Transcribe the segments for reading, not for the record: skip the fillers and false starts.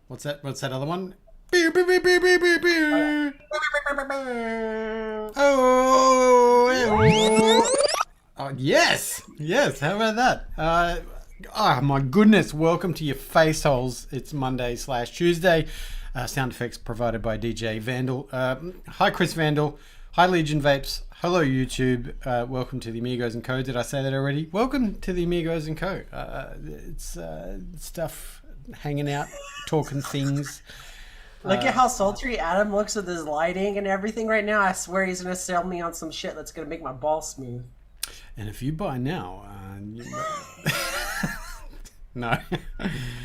What's that? What's that other one? Oh, yes. Yes. How about that? Oh, my goodness. Welcome to your face holes. It's Monday/Tuesday. Sound effects provided by DJ Vandal. Hi, Chris Vandal. Hi, Legion Vapes. Hello, YouTube. Welcome to the Amigos and Co. Did I say that already? Welcome to the Amigos and Co. It's stuff, hanging out, talking things. Look at how sultry Adam looks with his lighting and everything right now. I swear he's going to sell me on some shit that's going to make my ball smooth. And if you buy now... No.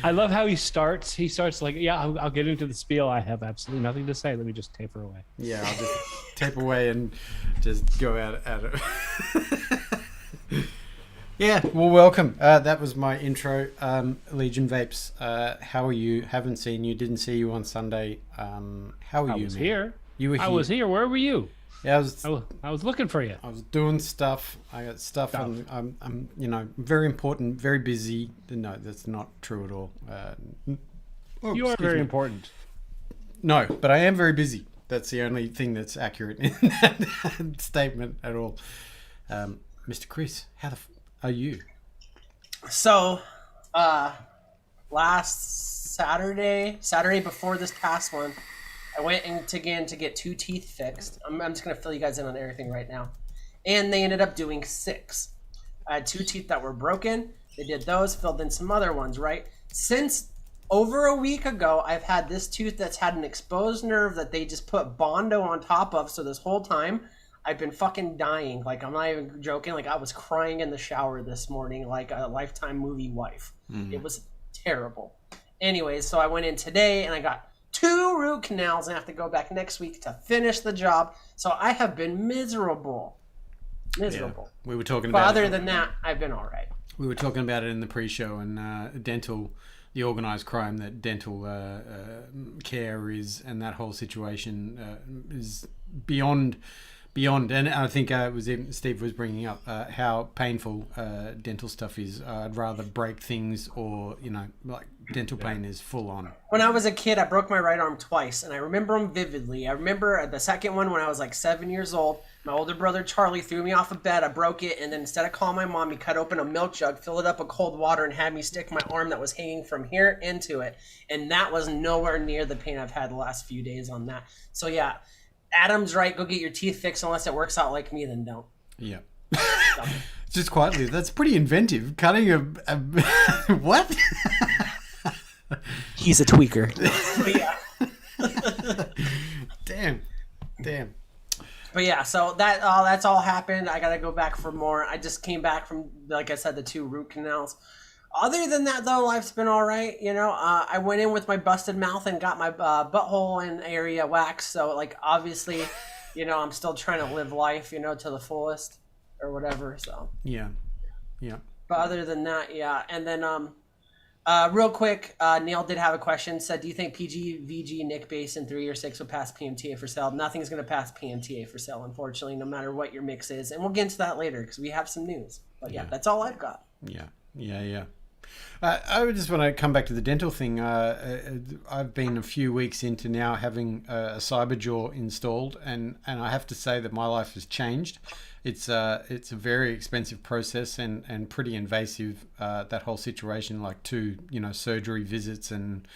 I love how he starts. He starts like, yeah, I'll get into the spiel. I have absolutely nothing to say. Let me just taper away. Yeah, I'll just tape away and just go out at it. Yeah, well, welcome. That was my intro. Legion Vapes, how are you? Haven't seen you. Didn't see you on Sunday. How are you, I was man? here. You were here. I was here. Where were you? Yeah, I was looking for you. I was doing stuff. I got stuff. I'm very important, very busy. No, that's not true at all. You are very important. No, but I am very busy. That's the only thing that's accurate in that statement at all. Mr. Chris, how the are you? So, last Saturday before this past one, I went again to get 2 teeth fixed. I'm just going to fill you guys in on everything right now. And they ended up doing 6. I had 2 teeth that were broken. They did those, filled in some other ones, right? Since over a week ago, I've had this tooth that's had an exposed nerve that they just put Bondo on top of. So this whole time, I've been fucking dying. Like, I'm not even joking. Like, I was crying in the shower this morning like a Lifetime movie wife. It was terrible. Anyways, so I went in today and I got 2 root canals and I have to go back next week to finish the job. So I have been miserable. Yeah, we were talking but about other than that, I've been all right. We were talking about it in the pre-show, and the organised crime that dental care is, and that whole situation is beyond. And I think it was even Steve was bringing up how painful dental stuff is. I'd rather break things, or like dental pain is full on. When I was a kid, I broke my right arm twice, and I remember them vividly. I remember the second one when I was like 7 years old. My older brother Charlie threw me off a bed. I broke it, and then instead of calling my mom, he cut open a milk jug, filled it up with cold water, and had me stick my arm that was hanging from here into it. And that was nowhere near the pain I've had the last few days on that. So yeah, Adam's right. Go get your teeth fixed. Unless it works out like me, then don't. Yeah. Just quietly, that's pretty inventive. Cutting a what? He's a tweaker. Damn. But yeah, so that's all happened. I gotta go back for more. I just came back from, like I said, the 2 root canals. Other than that, though, life's been all right. I went in with my busted mouth and got my butthole and area waxed. So, like, obviously, I'm still trying to live life, to the fullest or whatever. So yeah. But other than that, yeah. And then real quick, Neil did have a question. Said, do you think PG, VG, Nick Base in 3 or 6 will pass PMTA for sale? Nothing's going to pass PMTA for sale, unfortunately, no matter what your mix is. And we'll get into that later because we have some news. But yeah, that's all I've got. Yeah. I would just want to come back to the dental thing. I've been a few weeks into now having a Cyberjaw installed, and I have to say that my life has changed. It's a very expensive process and pretty invasive. That whole situation, like 2 surgery visits and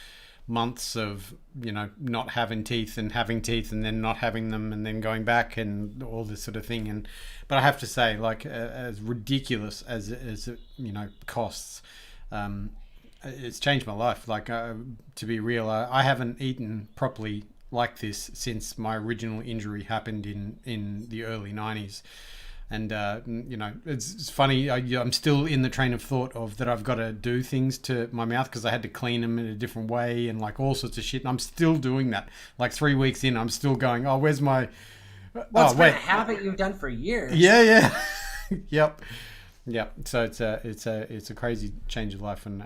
months of not having teeth and having teeth and then not having them and then going back and all this sort of thing. But I have to say, like, as ridiculous as it costs. It's changed my life. Like, to be real, I haven't eaten properly like this since my original injury happened in the early 90s. And, it's funny. I'm still in the train of thought of that I've got to do things to my mouth because I had to clean them in a different way and like all sorts of shit. And I'm still doing that. Like 3 weeks in, I'm still going, oh, where's my... Well, it's been a habit you've done for years. Yeah. Yep. Yeah, so it's a crazy change of life, and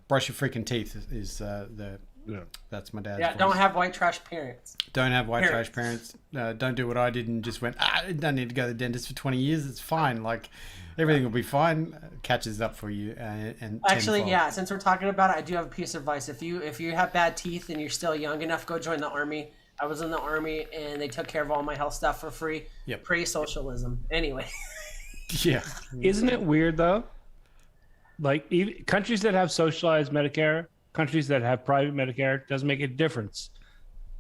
brush your freaking teeth is the Yeah. That's my dad's Yeah, voice. don't have white trash parents. Don't have white trash parents. Don't do what I did and just went, I don't need to go to the dentist for 20 years. It's fine. Like, everything will be fine. Catches up for you. And Actually, tenfold. yeah, since we're talking about it, I do have a piece of advice. If you have bad teeth and you're still young enough, go join the army. I was in the army and they took care of all my health stuff for free. Yep. Praise socialism. Anyway. Yeah. Isn't it weird though? Like even countries that have socialized Medicare, countries that have private Medicare, doesn't make a difference.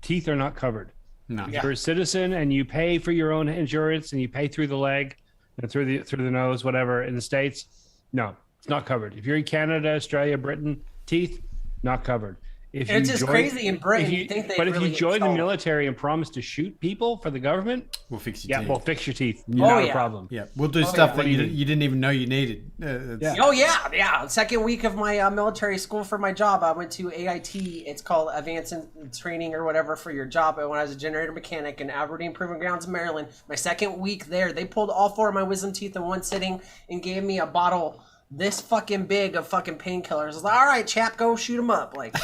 Teeth are not covered. No. If you're a citizen and you pay for your own insurance and you pay through the leg and through the nose, whatever, in the States, no, it's not covered. If you're in Canada, Australia, Britain, teeth, not covered. It's just crazy in Britain. If you join the military and promise to shoot people for the government, we'll fix your teeth. we'll fix your teeth. Not a problem. Yeah, we'll do stuff that you didn't even know you needed. Oh yeah. Second week of my military school for my job, I went to AIT. It's called Advanced Training or whatever for your job. When I was a generator mechanic in Aberdeen Proving Grounds, Maryland, my second week there, they pulled all 4 of my wisdom teeth in one sitting and gave me a bottle this fucking big of fucking painkillers. I was like, all right, chap, go shoot them up. Like,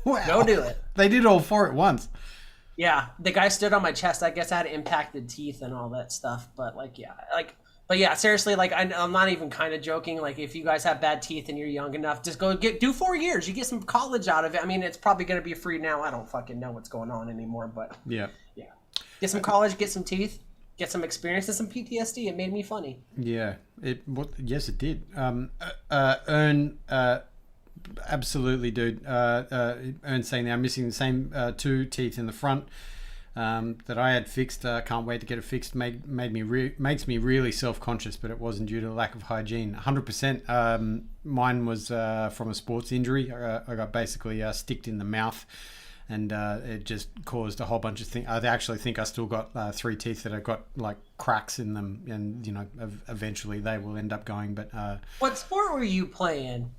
wow. Go do it. They did all 4 at once. Yeah, the guy stood on my chest. I guess I had impacted teeth and all that stuff. But seriously, like I'm not even kind of joking. Like if you guys have bad teeth and you're young enough, just go do 4 years. You get some college out of it. I mean, it's probably going to be free now. I don't fucking know what's going on anymore. But yeah, get some college, get some teeth. Get some experience and some PTSD. It made me funny. Yeah, yes, it did. Absolutely, dude. Ern's saying now I'm missing the same 2 teeth in the front that I had fixed. Can't wait to get it fixed. Makes me really self-conscious, but it wasn't due to lack of hygiene. 100%. Mine was from a sports injury. I got basically sticked in the mouth. And it just caused a whole bunch of things. I actually think I still got 3 teeth that have got like cracks in them, and eventually they will end up going. But what sport were you playing?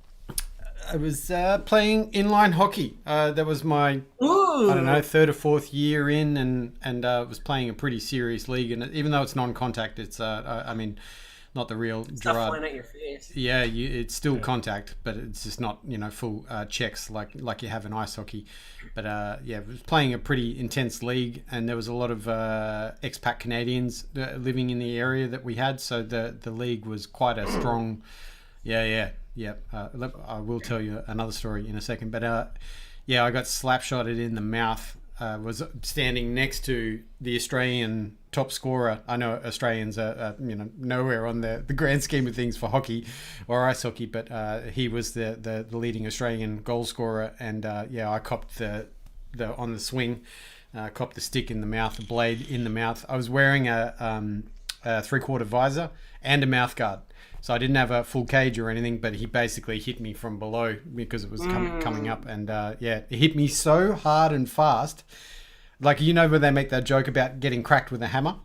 I was playing inline hockey. That was my Ooh. I don't know 3rd or 4th year in, and was playing a pretty serious league. And even though it's non-contact, it's I mean, not the real Stuff Gerard. flying at your face. Yeah, it's still contact, but it's just not full checks like you have in ice hockey. But it was playing a pretty intense league, and there was a lot of expat Canadians living in the area that we had, so the league was quite a strong. Yeah. I will tell you another story in a second, but I got slap-shotted in the mouth. Was standing next to the Australian top scorer. I know Australians are nowhere on the grand scheme of things for hockey or ice hockey, but he was the leading Australian goal scorer, and I copped the on the swing, copped the stick in the mouth, the blade in the mouth. I was wearing a 3/4 visor and a mouth guard. So I didn't have a full cage or anything, but he basically hit me from below because it was coming up. And it hit me so hard and fast. Like, where they make that joke about getting cracked with a hammer,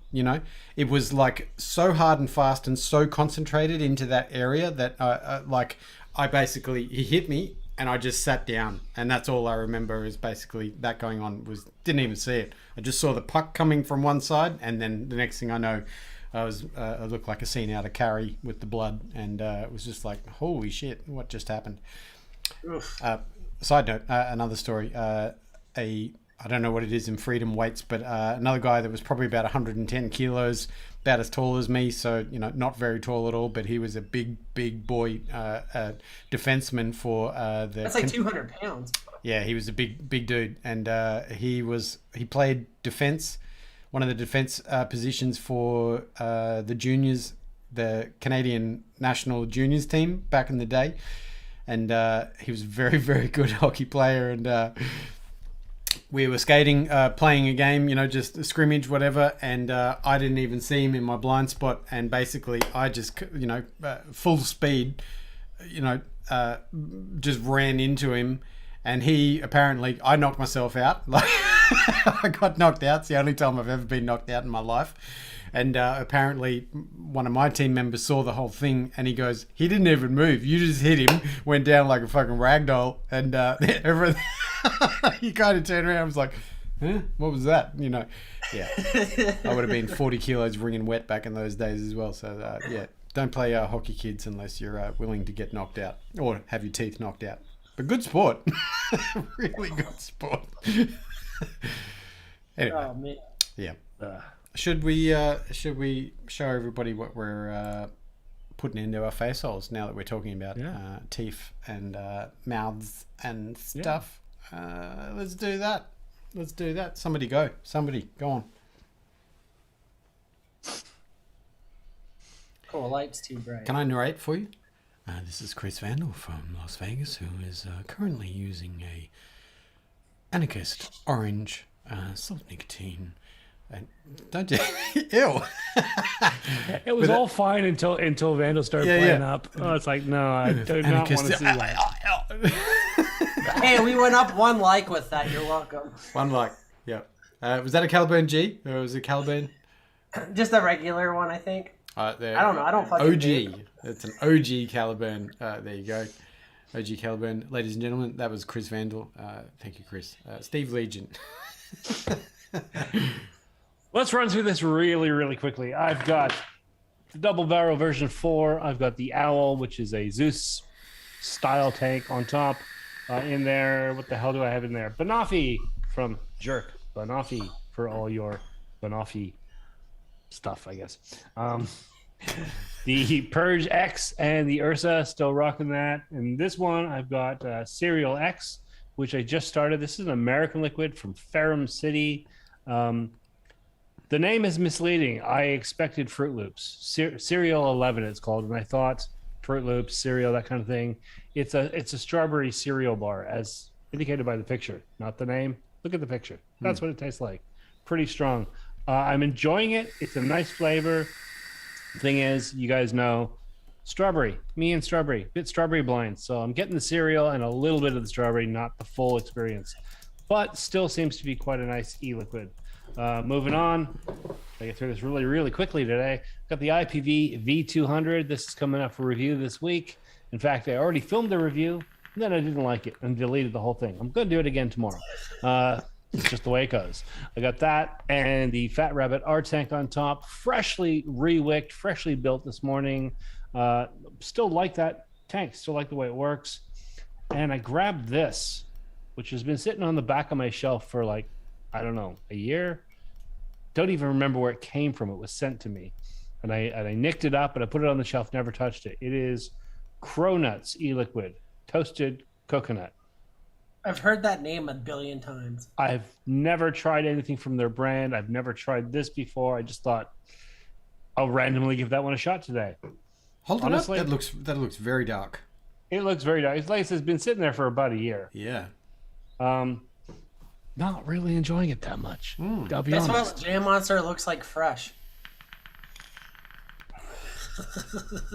It was like so hard and fast and so concentrated into that area that he hit me and I just sat down. And that's all I remember is basically that going on. Didn't even see it. I just saw the puck coming from one side, and then the next thing I know, I looked like a scene out of Carrie with the blood, and it was just like, holy shit, what just happened? Side note, another story. I don't know what it is in freedom weights, but another guy that was probably about 110 kilos, about as tall as me, so not very tall at all, but he was a big boy defenseman for the. That's like 200 pounds. Yeah, he was a big dude, and he played defense. One of the defense positions for the juniors, the Canadian national juniors team back in the day. And he was a very, very good hockey player. And we were skating, playing a game, just a scrimmage, whatever. And I didn't even see him in my blind spot. And basically I just, full speed, just ran into him. And I knocked myself out. I got knocked out. It's the only time I've ever been knocked out in my life. And apparently one of my team members saw the whole thing, and he goes, he didn't even move. You just hit him, went down like a fucking ragdoll, and everything. He kind of turned around and was like, huh? What was that? Yeah. I would have been 40 kilos wringing wet back in those days as well. So, don't play hockey, kids, unless you're willing to get knocked out or have your teeth knocked out. but good sport. Really good sport. Anyway, Oh man. yeah. Should we show everybody what we're putting into our face holes now that we're talking about teeth and mouths and stuff? Let's do that. Let's do that. Somebody go on. Cool, light's too bright. Can I narrate for you? This is Chris Vandal from Las Vegas, who is currently using a anarchist orange salt nicotine. And don't you? Ew. It was all fine until Vandal started playing up. Oh, it's like, no, I do not want to see that. Hey, we went up 1 like with that. You're welcome. 1 like. Yeah. Was that a Caliburn G or was it Caliburn? Just a regular one, I think. I don't know. I don't fucking OG. It's an OG Caliburn. There you go. OG Caliburn. Ladies and gentlemen, that was Chris Vandal. Thank you, Chris. Steve Legion. Let's run through this really, really quickly. I've got the double barrel version 4. I've got the Owl, which is a Zeus style tank on top. In there, what the hell do I have in there? Banoffee from Jerk. Banoffee for all your Banoffee stuff, I guess. The Purge X and the Ursa, still rocking that. And this one, I've got Serial X, which I just started. This is an American liquid from Ferrum City. The name is misleading. I expected Fruit Loops. Cereal 11 it's called, and I thought Fruit Loops, cereal, that kind of thing. It's a strawberry cereal bar, as indicated by the picture, not the name. Look at the picture. That's what it tastes like. Pretty strong. I'm enjoying it. It's a nice flavor. Thing is, you guys know, strawberry. Me and strawberry. Bit strawberry blind. So I'm getting the cereal and a little bit of the strawberry, not the full experience. But still seems to be quite a nice e-liquid. Moving on, I get through this really, really quickly today. Got the IPV V200. This is coming up for review this week. In fact, I already filmed the review, and then I didn't like it and deleted the whole thing. I'm going to do it again tomorrow. It's just the way it goes. I got that and the Fat Rabbit R tank on top, freshly re-wicked, freshly built this morning. Still like that tank, still like the way it works. And I grabbed this, which has been sitting on the back of my shelf for like, I don't know, a year. Don't even remember where it came from. It was sent to me, and I nicked it up and I put it on the shelf. Never touched it. It is Cronuts e-liquid, toasted coconut. I've heard that name a billion times. I've never tried anything from their brand. I've never tried this before. I just thought I'll randomly give that one a shot today. Hold it up. That looks very dark. It looks very dark. It's like it's been sitting there for about a year. Yeah. Not really enjoying it that much. I'll be That's honest. what Jam Monster looks like fresh.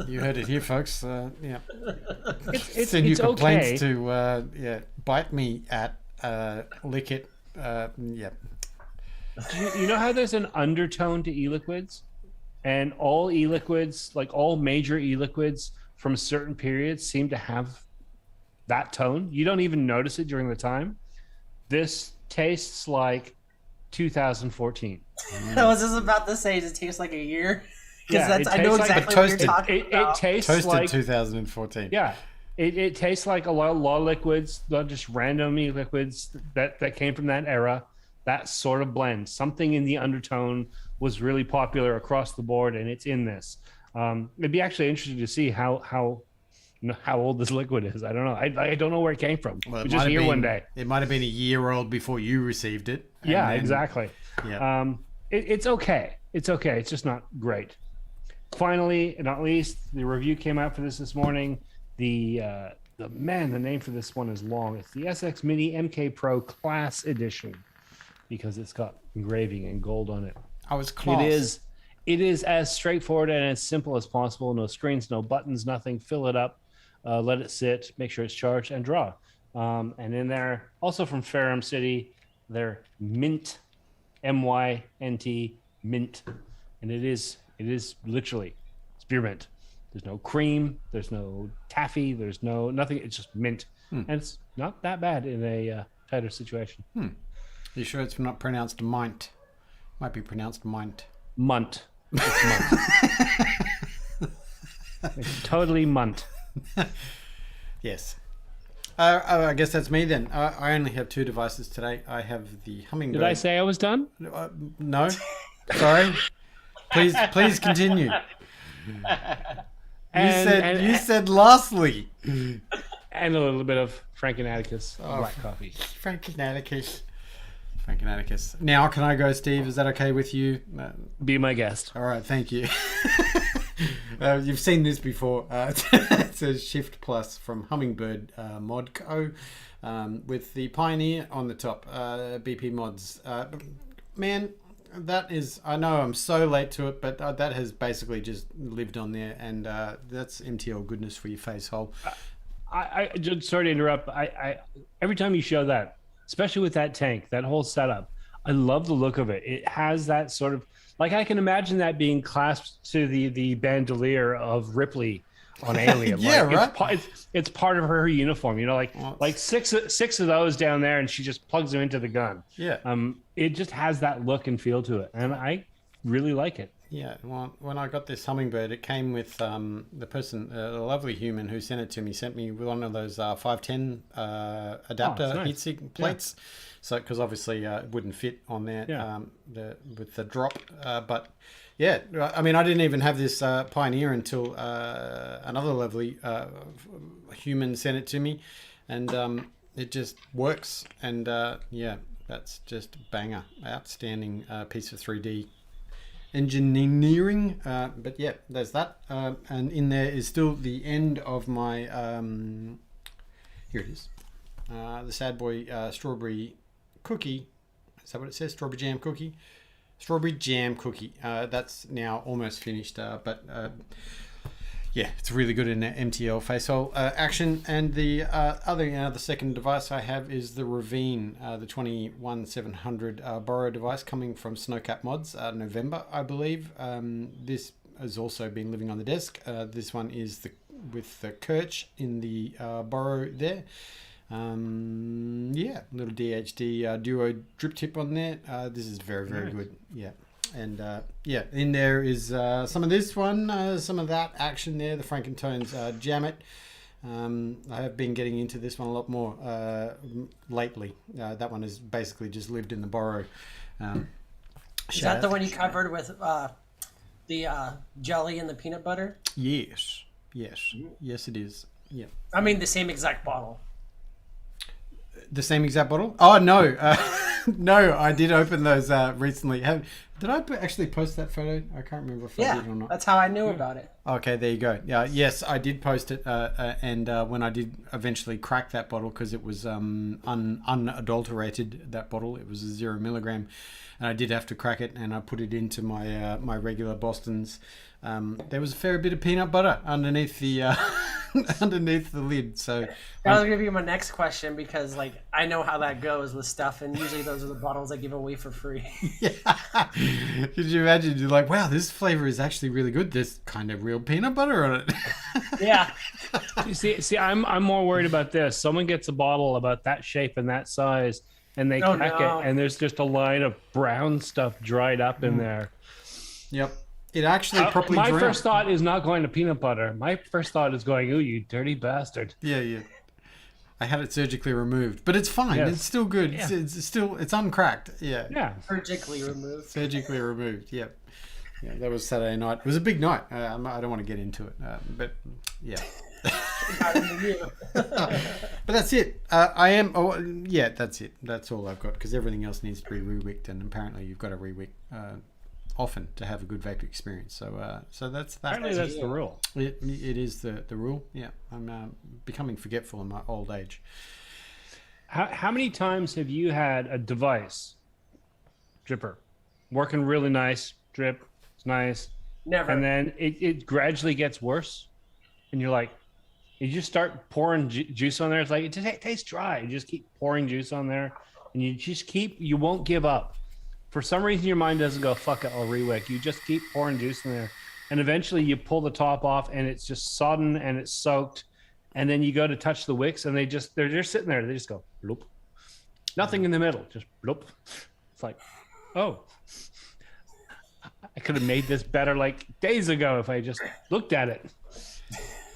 You heard it here, folks. Yeah. It's your complaints okay. to bite me at, lick it. Yeah. You know how there's an undertone to e-liquids, and all e-liquids, like all major e-liquids from certain periods, seem to have that tone. You don't even notice it during the time. This tastes like 2014. I was just about to say, does it taste like a year? Yeah, Because I know exactly what you're talking about. It tastes Toasted like 2014. Yeah, it tastes like a lot of law liquids, not just random liquids that came from that era. That sort of blend, something in the undertone was really popular across the board, and it's in this. It'd be actually interesting to see how old this liquid is. I don't know. I don't know where it came from. Well, it was just here one day. It might have been a year old before you received it. Yeah, exactly. Yeah. It's okay. It's okay. It's just not great. Finally, and not least, the review came out for this morning. The name for this one is long. It's the SX Mini MK Pro Class Edition, because it's got engraving and gold on it. I was close. It is as straightforward and as simple as possible. No screens, no buttons, nothing. Fill it up, let it sit, make sure it's charged, and draw. And in there, also from Ferrum City, they're Mint, M-Y-N-T, Mint. And it is literally spearmint. There's no cream, there's no taffy, there's nothing. It's just mint. And it's not that bad in a tighter situation. Are you sure it's not pronounced mint? Might be pronounced mint. Munt. It's munt. It's totally munt. Yes. I guess that's me then. I only have 2 devices today. I have the Hummingbird. Did I say I was done? No. Sorry. Please continue. You said lastly. And a little bit of Frank and Atticus black coffee. Frank and Atticus. Now, can I go, Steve? Is that okay with you? Be my guest. All right, thank you. You've seen this before. It says Shift Plus from Hummingbird Mod Co. With the Pioneer on the top. BP Mods. Man, that is... I know I'm so late to it, but that has basically just lived on there. And that's MTL goodness for your face hole. I just sorry to interrupt. I every time you show that, especially with that tank, that whole setup, I love the look of it. It has that sort of, like, I can imagine that being clasped to the bandolier of Ripley on Alien. Yeah, like, right. It's part of her uniform. You know, like six of those down there, and she just plugs them into the gun. Yeah. It just has that look and feel to it, and I really like it. Yeah, well, when I got this Hummingbird, it came with the person, a lovely human who sent it to me, sent me with one of those 510 adapter nice. heatsink plates. Yeah. So, because obviously it wouldn't fit on there with the drop. But yeah, I mean, I didn't even have this Pioneer until another lovely human sent it to me, and it just works. And yeah, that's just banger, outstanding piece of 3D engineering. But yeah, there's that, and in there is still the end of my here it is, the Sad Boy strawberry cookie. Is that what it says? Strawberry jam cookie. That's now almost finished, but yeah, it's really good in MTL face hole action. And the the second device I have is the Ravine, the 21700 Borrow device coming from Snowcap Mods, November, I believe. This has also been living on the desk. This one is with the Kirch in the Borrow there. Yeah, little DHD duo drip tip on there. This is very, very good. Yeah. And yeah, in there is some of this one, some of that action there, the Frankentones Jam It. I have been getting into this one a lot more lately. That one has basically just lived in the Borrow. Is that the one you covered with the jelly and the peanut butter? Yes, it is. Yeah. I mean, the same exact bottle. The same exact bottle? Oh, no. No, I did open those recently. Did I actually post that photo? I can't remember if I did or not. That's how I knew about it. Okay, there you go. Yes, I did post it. And when I did eventually crack that bottle, because it was unadulterated, that bottle, it was a 0 milligram. And I did have to crack it, and I put it into my my regular Boston's. There was a fair bit of peanut butter underneath the underneath the lid. So that was gonna be my next question, because like I know how that goes with stuff, and usually those are the bottles I give away for free. Yeah. Could you imagine? You're like, wow, this flavor is actually really good. There's kind of real peanut butter on it. Yeah. You see, I'm more worried about this. Someone gets a bottle about that shape and that size, and they crack it, and there's just a line of brown stuff dried up in there. Yep. It actually properly my drowned. first thought is not going to peanut butter. My first thought is going, ooh, you dirty bastard. Yeah. I had it surgically removed, but it's fine. Yes. It's still good. Yeah. It's uncracked. Yeah. Surgically removed. Surgically removed. Yep. Yeah, that was Saturday night. It was a big night. I don't want to get into it, but yeah. But that's it. That's it. That's all I've got, because everything else needs to be re-wicked, and apparently you've got to re-wick often to have a good vapor experience. So that's that. Apparently that's the rule. It is the rule. Yeah, I'm becoming forgetful in my old age. How many times have you had a device, dripper, working really nice, drip, it's nice, Never. and then it gradually gets worse, and you're like, you just start pouring juice on there. It's like, it just tastes dry. You just keep pouring juice on there, and you won't give up. For some reason, your mind doesn't go, fuck it, I'll re-wick. You just keep pouring juice in there. And eventually you pull the top off, and it's just sodden and it's soaked. And then you go to touch the wicks, and they're just sitting there. They just go, bloop. Nothing in the middle, just bloop. It's like, oh, I could have made this better like days ago if I just looked at it.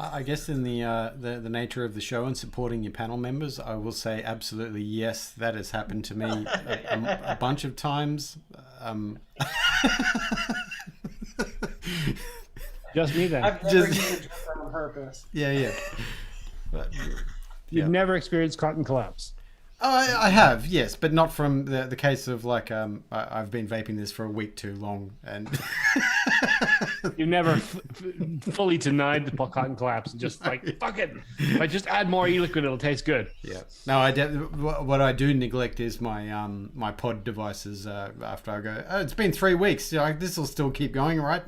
I guess in the nature of the show and supporting your panel members, I will say absolutely yes. That has happened to me a bunch of times. Just me then. I've never used a dripper on purpose. Yeah. But, You've never experienced cotton collapse. I have, yes, but not from the case of like I've been vaping this for a week too long, and You've never fully denied the cotton collapse and just like, fuck it. If I just add more e-liquid, it'll taste good. yeah. No, what I do neglect is my my pod devices. After I go, oh, it's been 3 weeks. This will still keep going, right?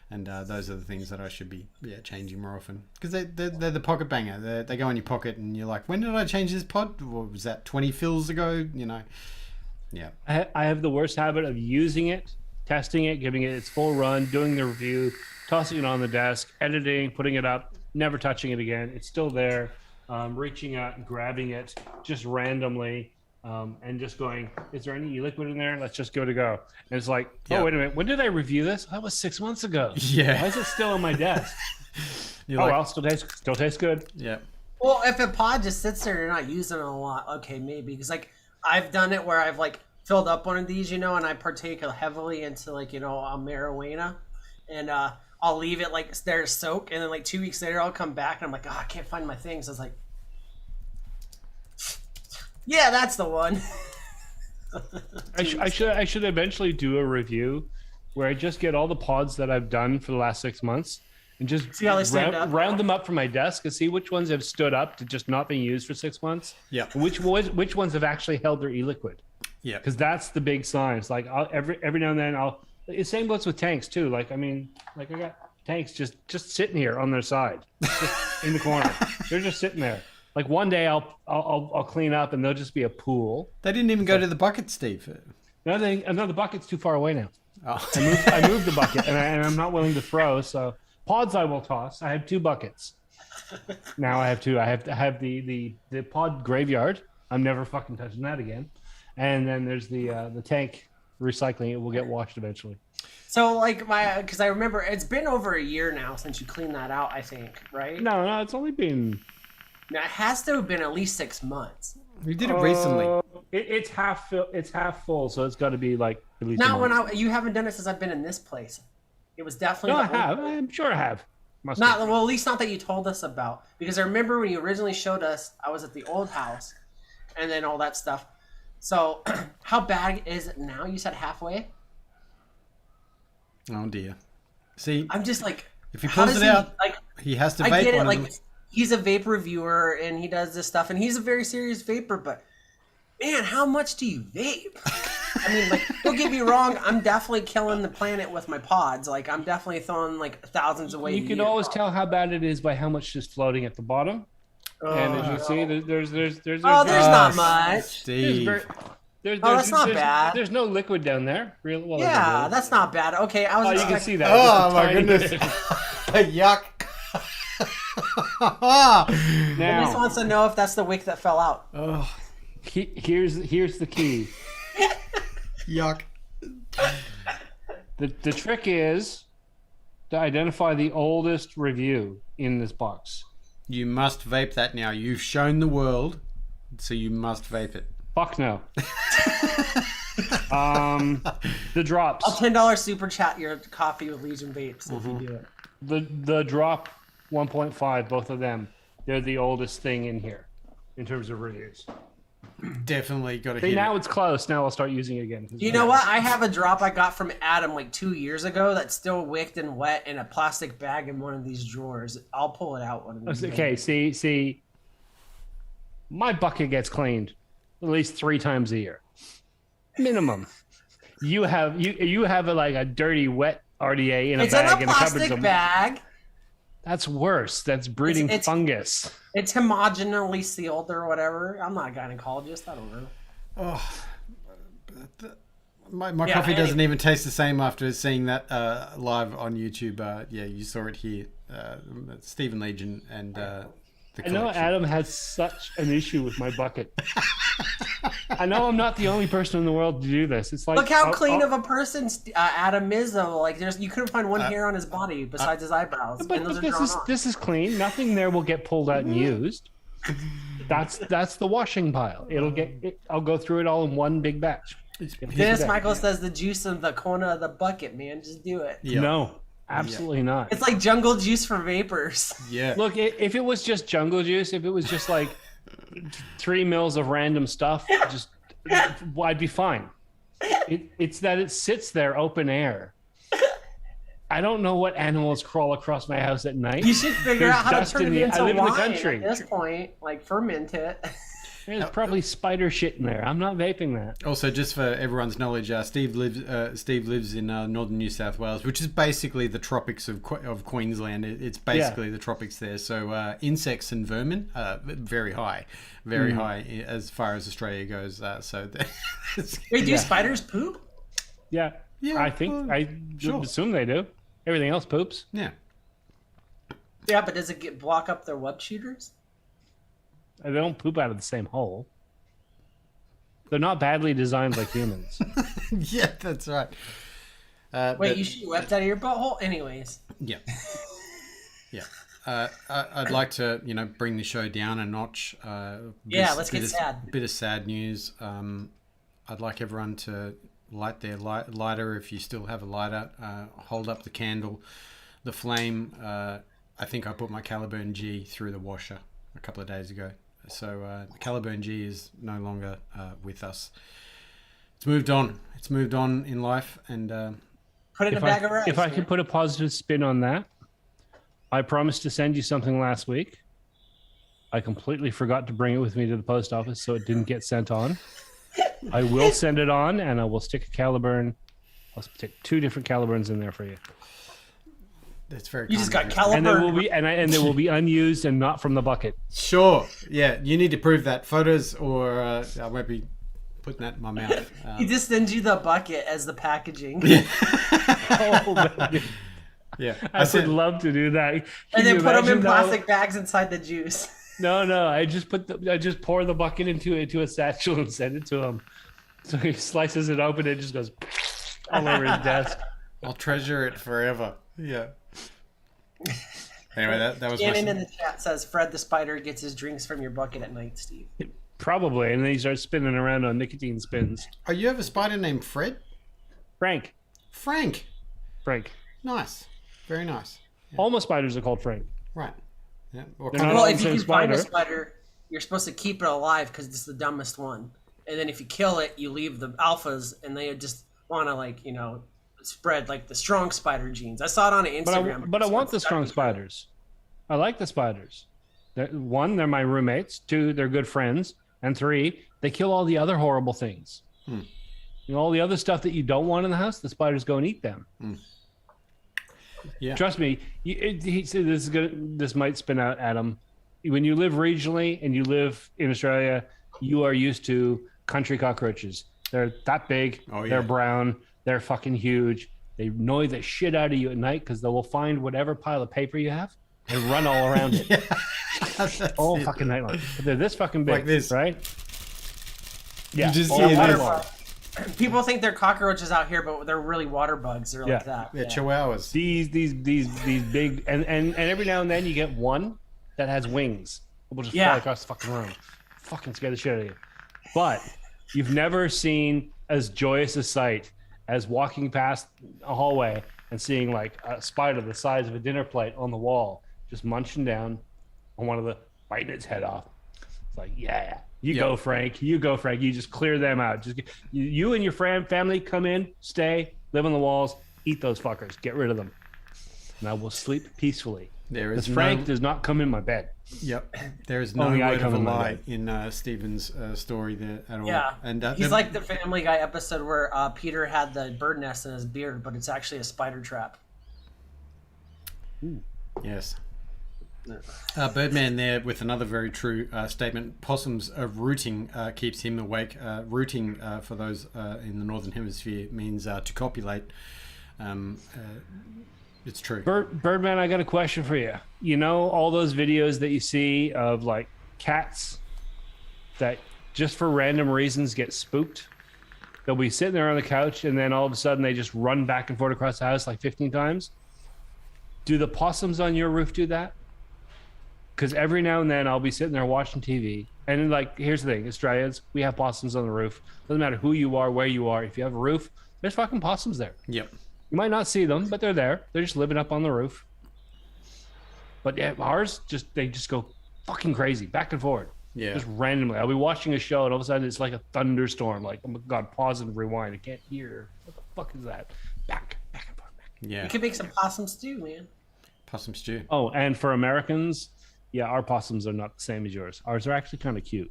And those are the things that I should be changing more often, because they're the pocket banger. They go in your pocket and you're like, when did I change this pod? What was that, 20 fills ago? Yeah. I have the worst habit of using it, testing it, giving it its full run, doing the review, tossing it on the desk, editing, putting it up, never touching it again. It's still there, reaching out, grabbing it just randomly, and just going, is there any e-liquid in there? Let's just go. And it's like, oh, wait a minute. When did I review this? That was 6 months ago. Yeah. Why is it still on my desk? You're well, still tastes good. Yeah. Well, if a pod just sits there and you're not using it a lot, okay, maybe. Because, like, I've done it where I've, like, filled up one of these, and I partake heavily into, like, marijuana. And I'll leave it, like, there to soak. And then, like, 2 weeks later, I'll come back, and I'm like, oh, I can't find my things. I was like, yeah, that's the one. I should eventually do a review where I just get all the pods that I've done for the last 6 months and just see how they stand up. Round them up from my desk and see which ones have stood up to just not being used for 6 months. Yeah. And which ones have actually held their e-liquid. Yeah. Because that's the big sign. It's like every now and then the same goes with tanks too. Like, I mean, like I got tanks just sitting here on their side, just in the corner. They're just sitting there. Like one day I'll clean up and there'll just be a pool. They didn't even go to the bucket, Steve. No, the bucket's too far away now. Oh. I moved the bucket and I'm not willing to throw. So pods I will toss. I have 2 buckets. Now I have 2. I have the pod graveyard. I'm never fucking touching that again. And then there's the tank recycling. It will get washed eventually. So, like, because I remember it's been over a year now since you cleaned that out, I think, right? No, it's only been... Now, it has to have been at least 6 months. We did it recently. It's half full, so it's got to be like at least. Not when you haven't done it since I've been in this place. It was definitely. No, I have. I'm sure I have. Well, at least not that you told us about, because I remember when you originally showed us. I was at the old house, and then all that stuff. So, how bad is it now? You said halfway. Oh dear. See, I'm just like, if he pulls it out, like, he has to vape. I get it. one Like, of them. he's a vape reviewer and he does this stuff, and he's a very serious vapor. But man, how much do you vape? I mean, like, don't get me wrong. I'm definitely killing the planet with my pods. Like, I'm definitely throwing like thousands away. You can always tell how bad it is by how much is floating at the bottom. And as you see, there's there's not much. Steve. That's not bad. There's no liquid down there. Yeah, that's not bad. Okay, I was. Oh, you can see that. Oh my goodness! Yuck! He just wants to know if that's the wick that fell out. Oh, here's the key. yuck! The trick is to identify the oldest review in this box. You must vape that now. You've shown the world, so you must vape it. Fuck no. The drops. I'll $10 super chat your coffee with Legion Vapes if you do it. The drop 1.5, both of them. They're the oldest thing in here in terms of reviews. Definitely got to See, hit now it. it's close. Now I'll start using it again. You know what? I have a drop I got from Adam like 2 years ago that's still wicked and wet in a plastic bag in one of these drawers. I'll pull it out one of these days. Okay, see, my bucket gets cleaned at least 3 times a year, minimum. You have like a dirty, wet RDA in a It's bag in in a a cupboard. plastic bag. That's worse. That's breeding fungus. It's homogeneously sealed or whatever. I'm not a gynecologist. I don't know. Oh, my coffee doesn't even taste the same after seeing that live on YouTube. Yeah, you saw it here. Stephen Legion and I know Adam has such an issue with my bucket. I know I'm not the only person in the world to do this. It's like, look how clean of a person Adam is, though. Like, you couldn't find one hair on his body besides his eyebrows, But, and those but are drawn on. this is clean. Nothing there will get pulled out and used. That's the washing pile. I'll go through it all in one big batch. Dennis Michael says the juice in the corner of the bucket, man. Just do it. Yeah. No, absolutely not. It's like jungle juice for vapors. Yeah. Look, if it was just jungle juice, if it was just like 3 mils of random stuff, I'd be fine. It's that it sits there open air. I don't know what animals crawl across my house at night. You should figure out how to turn it into I live wine in the country. at this point. Like, ferment it. There's probably spider shit in there. I'm not vaping that. Also, just for everyone's knowledge, Steve lives in northern New South Wales, which is basically the tropics of Queensland. It's basically the tropics there. So insects and vermin very high as far as Australia goes. Wait, do spiders poop? Yeah, I think I assume they do. Everything else poops. Yeah. Yeah, but does it block up their web shooters? They don't poop out of the same hole. They're not badly designed like humans. Yeah, that's right. Wait, you shoot webs out of your butthole? Anyways. Yeah. Yeah. I'd like to, bring the show down a notch. Let's get sad. Bit of sad news. I'd like everyone to light their lighter if you still have a lighter. Hold up the candle, the flame. I think I put my Caliburn G through the washer a couple of days ago. So Caliburn G is no longer with us. It's moved on. It's moved on in life, and put it in a bag of rice. If I could put a positive spin on that, I promised to send you something last week. I completely forgot to bring it with me to the post office, so it didn't get sent on. I will send it on, and I will stick a Caliburn. I'll stick 2 different Caliburns in there for you. That's very. You just got Caliburn, and there will be and they will be unused and not from the bucket. Sure. Yeah, you need to prove that. Photos, or I won't be putting that in my mouth. He just sends you the bucket as the packaging. Oh, yeah, I would love to do that. And then put them in plastic bags inside the juice. No, I just pour the bucket into a satchel and send it to him. So he slices it open and it just goes all over his desk. I'll treasure it forever. Yeah. Anyway, that was. Shannon in the chat says Fred the Spider gets his drinks from your bucket at night, Steve. Probably, and then he starts spinning around on nicotine spins. Oh, you have a spider named Fred? Frank. Nice. Very nice. Yeah. All my spiders are called Frank. Right. Yeah. Well, if you can find a spider, you're supposed to keep it alive because it's the dumbest one. And then if you kill it, you leave the alphas, and they just want to, spread like the strong spider genes. I saw it on Instagram. But I want the strong spiders. I like the spiders. One, they're my roommates. 2, they're good friends. And 3, they kill all the other horrible things. All the other stuff that you don't want in the house, the spiders go and eat them. Yeah. Trust me. He said this might spin out, Adam. When you live regionally and you live in Australia, you are used to country cockroaches. They're that big. Oh, yeah. They're brown. They're fucking huge. They annoy the shit out of you at night because they will find whatever pile of paper you have and run all around it. All fucking night long. But they're this fucking big, like this, right? Yeah. You just see it. People think they're cockroaches out here, but they're really water bugs. They're like that. Yeah, chihuahuas. These big, and every now and then you get one that has wings. It will just fly across the fucking room. Fucking scare the shit out of you. But you've never seen as joyous a sight as walking past a hallway and seeing like a spider the size of a dinner plate on the wall, just munching down on one of the, biting its head off. It's like, you go, Frank. You go, Frank. You just clear them out. Just you and your family come in, stay, live on the walls, eat those fuckers, get rid of them, and I will sleep peacefully. Because Frank does not come in my bed. Yep. There is no word of a lie in Stephen's story there at all. Yeah. And he's like the Family Guy episode where Peter had the bird nest in his beard, but it's actually a spider trap. Ooh. Yes. Birdman there with another very true statement. Possums rooting keeps him awake. Rooting for those in the Northern Hemisphere means to copulate. It's true. Birdman, I got a question for you. You know all those videos that you see of like cats that just for random reasons get spooked? They'll be sitting there on the couch and then all of a sudden they just run back and forth across the house like 15 times. Do the possums on your roof do that? Because every now and then I'll be sitting there watching TV. And like, here's the thing, Australians, we have possums on the roof. Doesn't matter who you are, where you are. If you have a roof, there's fucking possums there. Yep. You might not see them, but they're there. They're just living up on the roof. But yeah, ours, they just go fucking crazy, back and forth. Yeah. Just randomly. I'll be watching a show and all of a sudden it's like a thunderstorm. Like, oh my God, pause and rewind. I can't hear. What the fuck is that? Back and forth, back. Yeah. You could make some possum stew, man. Possum stew. Oh, and for Americans, yeah, our possums are not the same as yours. Ours are actually kind of cute.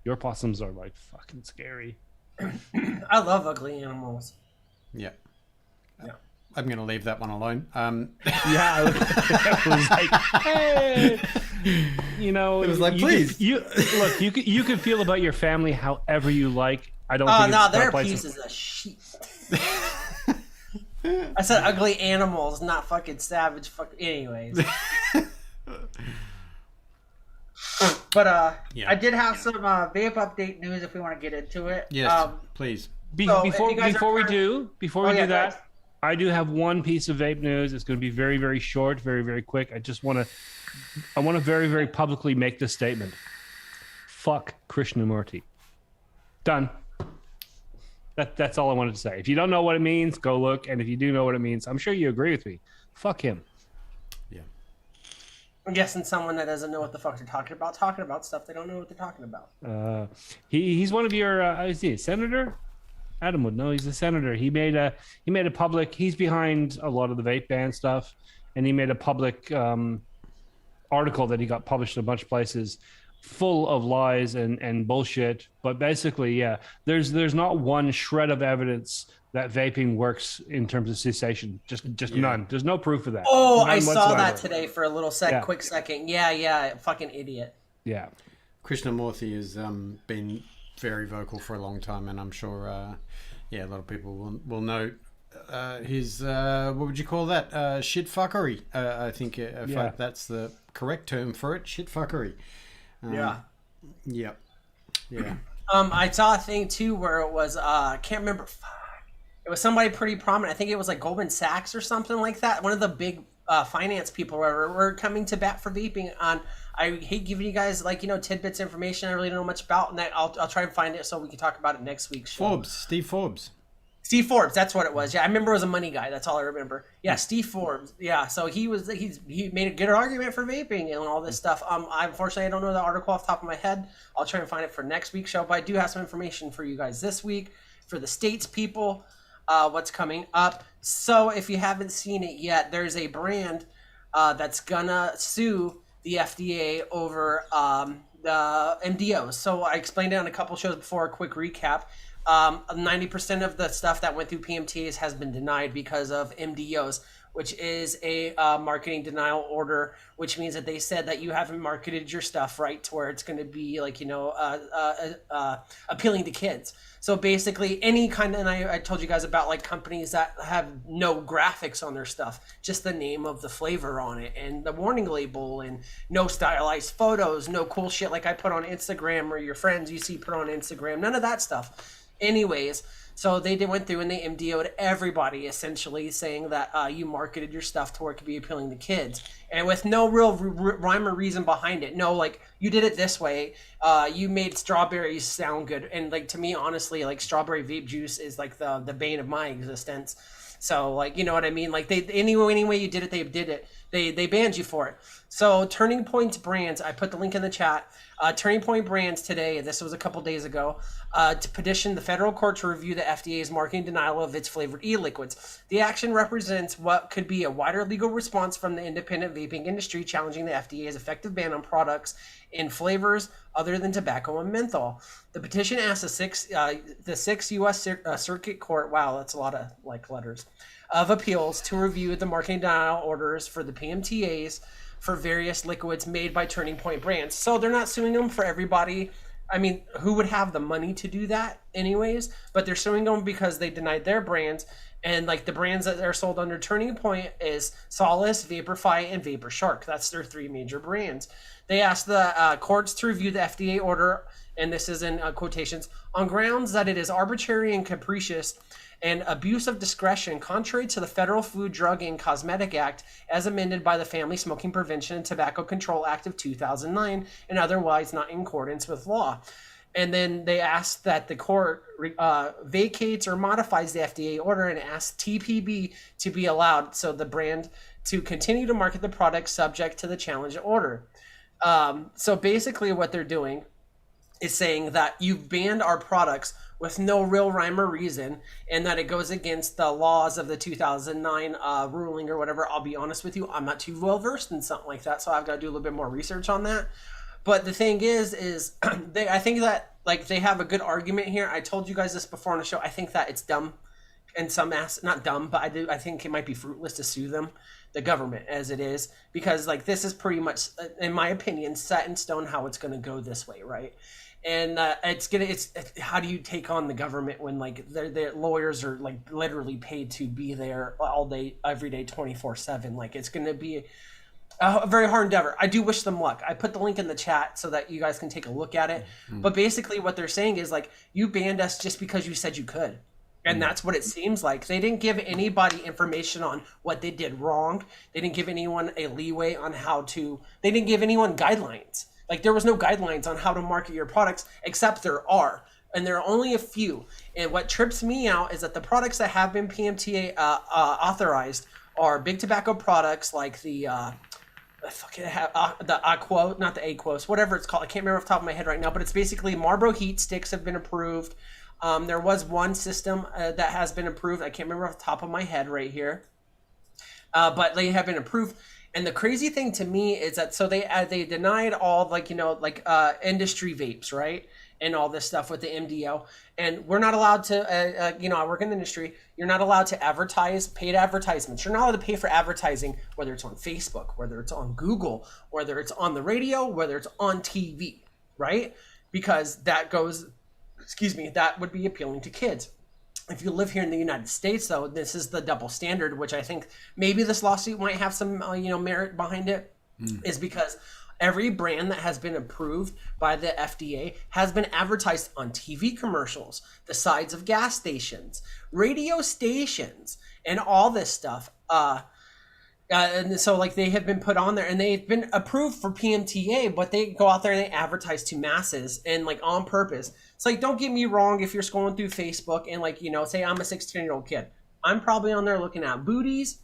Your possums are like fucking scary. I love ugly animals. Yeah. Yeah. I'm going to leave that one alone. Yeah, I was like, hey, you know, It was like, please. Look, you can feel about your family however you like. I don't. Oh think no, it's they're place pieces of shit. I said ugly animals, not fucking savage. Anyways. But Yeah. I did have some vape update news if we want to get into it. Yes, please. So before if you guys before are we current- do Oh, yeah, that, guys. I do have one piece of vape news. It's going to be very, very short, very, very quick. I want to very, very publicly make this statement. Fuck Krishnamurti. Done. That's all I wanted to say. If you don't know what it means, go look. And if you do know what it means, I'm sure you agree with me. Fuck him. Yeah. I'm guessing someone that doesn't know what the fuck they're talking about stuff they don't know what they're talking about. He's one of your is he a senator? Adam would know. He's a senator. He made a public. He's behind a lot of the vape ban stuff, and he made a public article that he got published in a bunch of places, full of lies and bullshit. But basically, yeah, there's not one shred of evidence that vaping works in terms of cessation. Just none. There's no proof of that. Oh, None I saw that whatsoever. today for a little quick second. Yeah, fucking idiot. Yeah. Krishnamurti has been very vocal for a long time, and I'm sure, a lot of people will know his what would you call that? Shit fuckery. I think if that's the correct term for it. Shit fuckery. Yeah. Yeah. I saw a thing too where it was I can't remember. It was somebody pretty prominent. I think it was like Goldman Sachs or something like that. One of the big finance people were coming to bat for vaping on. I hate giving you guys tidbits of information I really don't know much about, and I'll try and find it so we can talk about it next week's show. Steve Forbes, that's what it was. Yeah, I remember it was a money guy. That's all I remember. Yeah, Steve Forbes. Yeah, so he made a good argument for vaping and all this stuff. Unfortunately I don't know the article off the top of my head. I'll try and find it for next week's show, but I do have some information for you guys this week for the States people. What's coming up. So if you haven't seen it yet, there's a brand that's gonna sue the FDA over the MDOs. So I explained it on a couple shows before. A quick recap. 90% of the stuff that went through PMTAs has been denied because of MDOs, which is a marketing denial order, which means that they said that you haven't marketed your stuff right to where it's going to be appealing to kids. So basically any kind of, and I told you guys about like companies that have no graphics on their stuff, just the name of the flavor on it and the warning label and no stylized photos, no cool shit like I put on Instagram or your friends you see put on Instagram, none of that stuff. Anyways, so they went through and they MDO'd everybody, essentially saying that you marketed your stuff to where it could be appealing to kids. And with no real rhyme or reason behind it. No, like, you did it this way. You made strawberries sound good. And, like, to me, honestly, like, strawberry vape juice is, like, the bane of my existence. So, like, you know what I mean? Like, any way you did it, they did it. They banned you for it. So, Turning Point Brands, I put the link in the chat. Turning Point Brands today, this was a couple days ago, to petition the federal court to review the FDA's marketing denial of its flavored e-liquids. The action represents what could be a wider legal response from the independent vaping industry challenging the FDA's effective ban on products in flavors other than tobacco and menthol. The petition asks the six U.S. Circuit Court, wow, that's a lot of letters, of appeals to review the marketing denial orders for the PMTAs for various liquids made by Turning Point Brands. So they're not suing them for everybody. I mean, who would have the money to do that anyways? But they're suing them because they denied their brands. And like the brands that are sold under Turning Point is Solace, Vaporfy, and Vapor Shark. That's their three major brands. They asked the courts to review the FDA order, and this is in quotations, on grounds that it is arbitrary and capricious and abuse of discretion, contrary to the Federal Food, Drug, and Cosmetic Act, as amended by the Family Smoking Prevention and Tobacco Control Act of 2009, and otherwise not in accordance with law. And then they asked that the court vacates or modifies the FDA order and asks TPB to be allowed, so the brand to continue to market the product subject to the challenge order. So basically what they're doing is saying that you've banned our products with no real rhyme or reason, and that it goes against the laws of the 2009 ruling or whatever. I'll be honest with you, I'm not too well versed in something like that, so I've got to do a little bit more research on that. But the thing is I think that like they have a good argument here. I told you guys this before on the show. I think that it's dumb, and not dumb, but I think it might be fruitless to sue them, the government, as it is, because like this is pretty much, in my opinion, set in stone how it's going to go this way, right? And it's how do you take on the government when like their lawyers are like literally paid to be there all day, every day, 24/7? Like it's going to be a very hard endeavor. I do wish them luck. I put the link in the chat so that you guys can take a look at it. But basically what they're saying is like, you banned us just because you said you could. And that's what it seems like. They didn't give anybody information on what they did wrong. They didn't give anyone a leeway on they didn't give anyone guidelines. Like there was no guidelines on how to market your products, except there are. And there are only a few. And what trips me out is that the products that have been PMTA authorized are big tobacco products like the Aquos, not the Aquos, whatever it's called. I can't remember off the top of my head right now, but it's basically Marlboro Heat Sticks have been approved. There was one system that has been approved. I can't remember off the top of my head right here, but they have been approved. And the crazy thing to me is that so they denied all industry vapes, right? And all this stuff with the MDO. And we're not allowed to, I work in the industry. You're not allowed to advertise, paid advertisements. You're not allowed to pay for advertising, whether it's on Facebook, whether it's on Google, whether it's on the radio, whether it's on TV, right? Because that would be appealing to kids. If you live here in the United States, though, this is the double standard, which I think maybe this lawsuit might have some, merit behind it, is because every brand that has been approved by the FDA has been advertised on TV commercials, the sides of gas stations, radio stations, and all this stuff. And so like they have been put on there and they've been approved for PMTA, but they go out there and they advertise to masses and like on purpose. It's like, don't get me wrong, if you're scrolling through Facebook and like, say I'm a 16-year-old kid, I'm probably on there looking at boobies,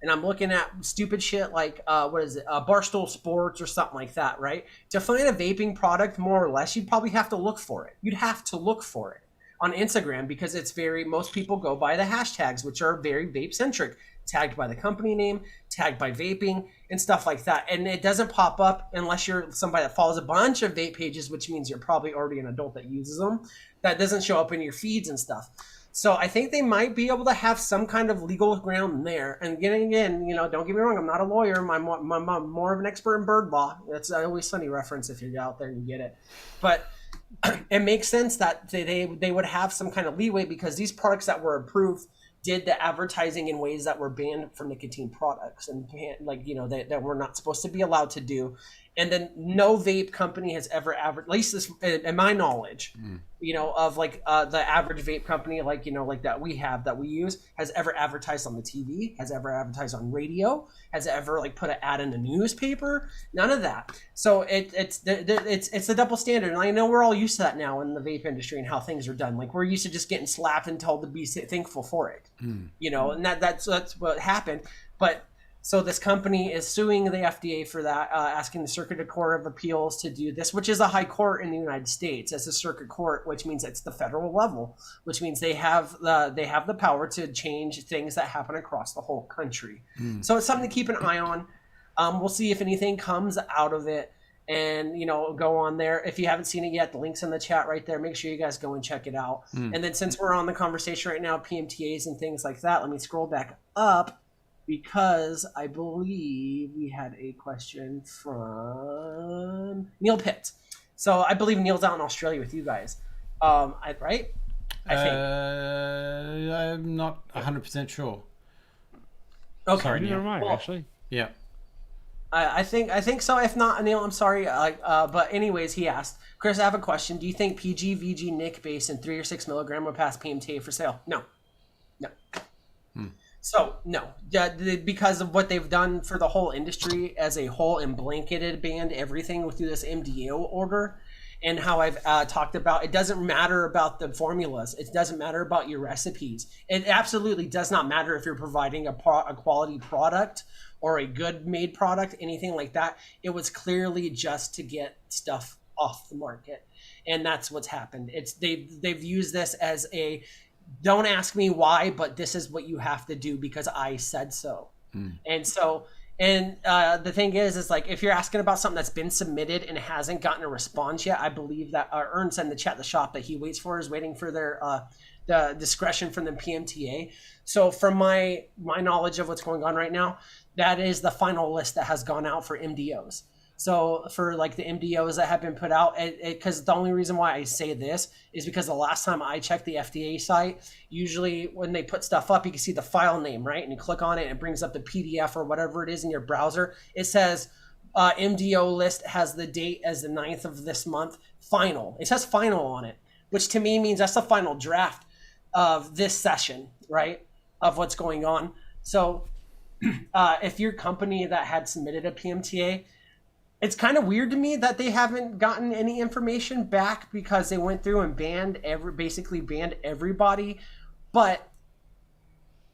and I'm looking at stupid shit like, Barstool Sports or something like that, right? To find a vaping product, more or less, you'd probably have to look for it. You'd have to look for it on Instagram because most people go by the hashtags, which are very vape-centric, tagged by the company name, tagged by vaping, and stuff like that. And it doesn't pop up unless you're somebody that follows a bunch of vape pages, which means you're probably already an adult that uses them. That doesn't show up in your feeds and stuff. So I think they might be able to have some kind of legal ground there. And getting in, don't get me wrong, I'm not a lawyer. I'm more of an expert in bird law. That's an Always Sunny reference if you're out there and you get it. But it makes sense that they would have some kind of leeway because these products that were approved did the advertising in ways that were banned from nicotine products and that we're not supposed to be allowed to do. And then no vape company has ever at least this, in my knowledge, of the average vape company, like that we use, has ever advertised on the TV, has ever advertised on radio, has ever put an ad in a newspaper. None of that. So it's the double standard. And I know we're all used to that now in the vape industry and how things are done. Like we're used to just getting slapped and told to be thankful for it, and that's what happened. But so this company is suing the FDA for that, asking the Circuit Court of Appeals to do this, which is a high court in the United States. It's a circuit court, which means it's the federal level, which means they have the power to change things that happen across the whole country. So it's something to keep an eye on. We'll see if anything comes out of it, and go on there. If you haven't seen it yet, the link's in the chat right there. Make sure you guys go and check it out. And then since we're on the conversation right now, PMTAs and things like that, let me scroll back up, because I believe we had a question from Neil Pitt. So I believe Neil's out in Australia with you guys. Right? I think. I'm not 100% sure. Okay. Sorry, Neither Neil. am I, Well, actually. Yeah. I think so. If not, Neil, I'm sorry. But anyways, he asked, Chris, I have a question. Do you think PG, VG, Nick base in 3 or 6 milligram would pass PMTA for sale? No. So no, because of what they've done for the whole industry as a whole and blanketed banned everything through this MDO order, and how I've talked about, it doesn't matter about the formulas. It doesn't matter about your recipes. It absolutely does not matter if you're providing a quality product or a good made product, anything like that. It was clearly just to get stuff off the market, and that's what's happened. They've used this as a, don't ask me why, but this is what you have to do because I said so. And so, and the thing is like, if you're asking about something that's been submitted and hasn't gotten a response yet, I believe that Ern said in the chat, the shop that he waits for is waiting for their the discretion from the PMTA. So from my knowledge of what's going on right now, that is the final list that has gone out for MDOs. So for like the MDOs that have been put out, because the only reason why I say this is because the last time I checked the FDA site, usually when they put stuff up, you can see the file name, right? And you click on it and it brings up the PDF or whatever it is in your browser. It says MDO list has the date as the 9th of this month, final. It says final on it, which to me means that's the final draft of this session, right? Of what's going on. So if your company that had submitted a PMTA, it's kind of weird to me that they haven't gotten any information back because they went through and basically banned everybody. But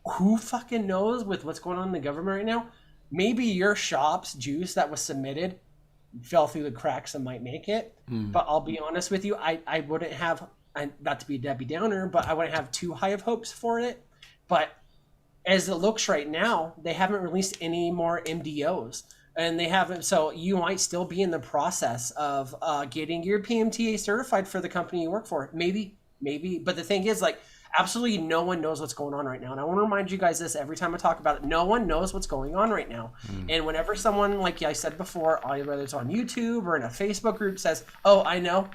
who fucking knows with what's going on in the government right now? Maybe your shop's juice that was submitted fell through the cracks and might make it. But I'll be honest with you, I wouldn't have, not to be a Debbie Downer, but I wouldn't have too high of hopes for it. But as it looks right now, they haven't released any more MDOs. And they haven't, so you might still be in the process of getting your PMTA certified for the company you work for. Maybe. But the thing is, like, absolutely no one knows what's going on right now. And I want to remind you guys this every time I talk about it. No one knows what's going on right now. And whenever someone, like I said before, whether it's on YouTube or in a Facebook group says, oh, I know,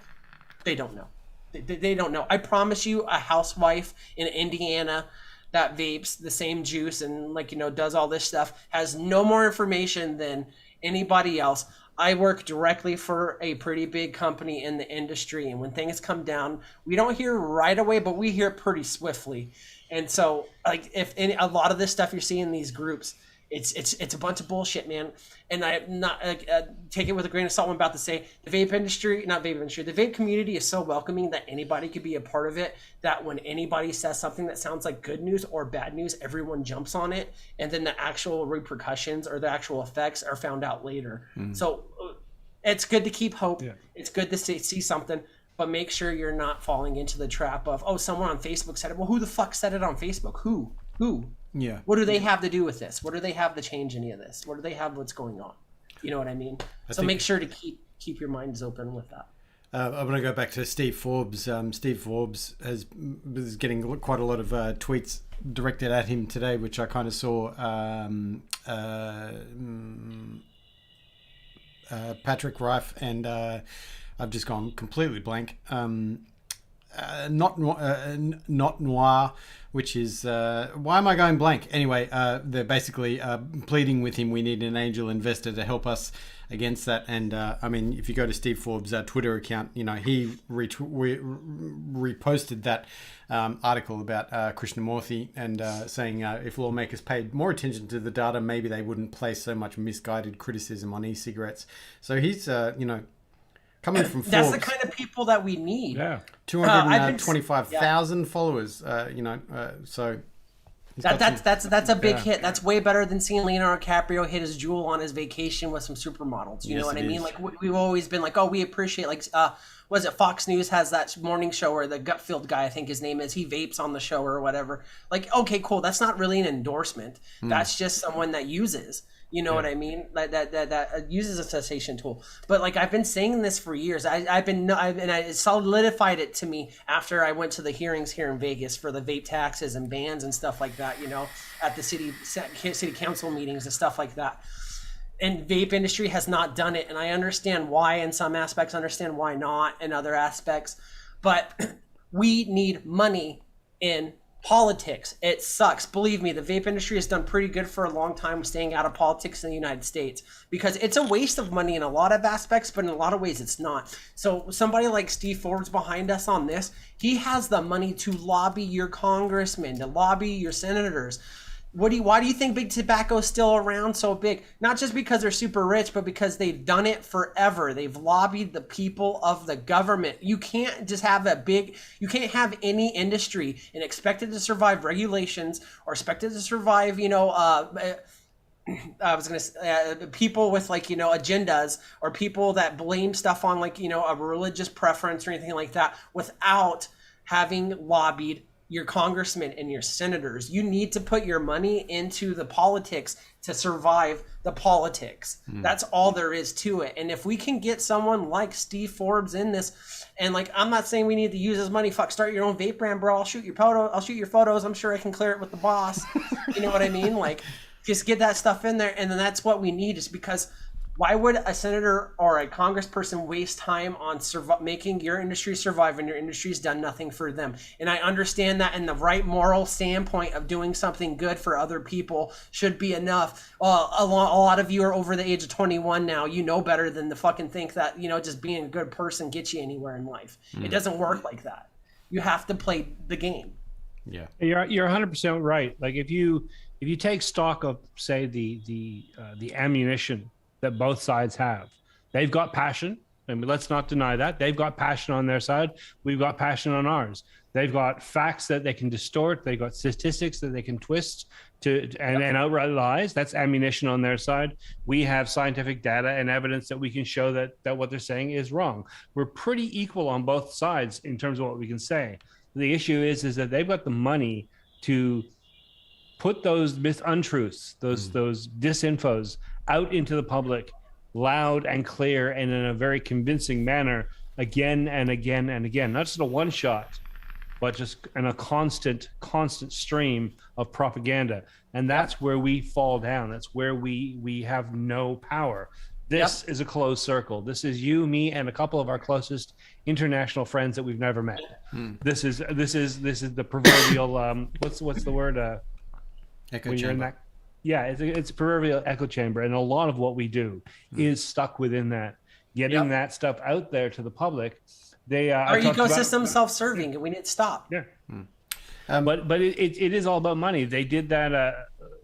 they don't know. They don't know. I promise you, a housewife in Indiana that vapes the same juice and does all this stuff has no more information than anybody else. I work directly for a pretty big company in the industry, and when things come down, we don't hear right away, but we hear pretty swiftly. And so, like, a lot of this stuff you're seeing in these groups, it's a bunch of bullshit, man. And I'm not take it with a grain of salt. I'm about to say the vape industry, the vape community is so welcoming that anybody could be a part of it. That when anybody says something that sounds like good news or bad news, everyone jumps on it, and then the actual repercussions or the actual effects are found out later. So it's good to keep hope. Yeah. It's good to see something, but make sure you're not falling into the trap of, oh, someone on Facebook said it. Well, who the fuck said it on Facebook? Who? Yeah. What do they have to do with this? What do they have to change any of this? What do they have what's going on? You know what I mean? So make sure to keep your minds open with that. I'm going to go back to Steve Forbes. Steve Forbes is getting quite a lot of tweets directed at him today, which I kind of saw. Patrick Reif and I've just gone completely blank. Not Noir, which is why am I going blank? Anyway, they're basically pleading with him. We need an angel investor to help us against that. And I mean, if you go to Steve Forbes' Twitter account, he reposted that article about Krishnamurthy and saying if lawmakers paid more attention to the data, maybe they wouldn't place so much misguided criticism on e-cigarettes. So he's coming from Forbes. That's the kind of people that we need. Yeah. 225,000 followers. So that's a big hit. That's way better than seeing Leonardo DiCaprio hit his jewel on his vacation with some supermodels. You know what I mean? Like we've always been like, oh, we appreciate was it Fox News has that morning show where the Gutfield guy, I think his name is, he vapes on the show or whatever. Like, okay, cool. That's not really an endorsement. That's just someone that uses. You know what I mean? That uses a cessation tool. But like I've been saying this for years. I solidified it to me after I went to the hearings here in Vegas for the vape taxes and bans and stuff like that. At the city council meetings and stuff like that. And vape industry has not done it, and I understand why in some aspects. Understand why not in other aspects. But We need money in politics. It sucks. Believe me, the vape industry has done pretty good for a long time staying out of politics in the United States because it's a waste of money in a lot of aspects, but in a lot of ways it's not. So somebody like Steve Forbes behind us on this, he has the money to lobby your congressmen, to lobby your senators. Why do you think big tobacco is still around so big? Not just because they're super rich, but because they've done it forever. They've lobbied the people of the government. You can't just have you can't have any industry and expect it to survive regulations or expect it to survive, I was going to say people with agendas or people that blame stuff on a religious preference or anything like that without having lobbied your congressmen and your senators. You need to put your money into the politics to survive the politics. That's all there is to it. And if we can get someone like Steve Forbes in this, and I'm not saying we need to use his money. Fuck, start your own vape brand, bro. I'll shoot your photos. I'm sure I can clear it with the boss. You know what I mean? Just get that stuff in there, and then that's what we need. Is because why would a senator or a congressperson waste time on making your industry survive when your industry's done nothing for them? And I understand that, and the right moral standpoint of doing something good for other people should be enough. A lot of you are over the age of 21 now. You know better than to fucking think that just being a good person gets you anywhere in life. It doesn't work like that. You have to play the game. Yeah, you're 100% right. If you take stock of, say, the ammunition that both sides have, they've got passion. I mean, let's not deny that. They've got passion on their side. We've got passion on ours. They've got facts that they can distort. They've got statistics that they can twist and outright lies. That's ammunition on their side. We have scientific data and evidence that we can show that what they're saying is wrong. We're pretty equal on both sides in terms of what we can say. The issue is that they've got the money to put those untruths, those disinfos out into the public loud and clear and in a very convincing manner again and again and again. Not just a one shot, but just in a constant stream of propaganda. And that's where we fall down. That's where we have no power. This is a closed circle. This is you, me, and a couple of our closest international friends that we've never met. This is the proverbial what's the word? Echo chamber. It's a proverbial echo chamber, and a lot of what we do is stuck within that. Getting that stuff out there to the public. Our ecosystem self-serving, and we need to stop. Yeah, but it is all about money. They did that.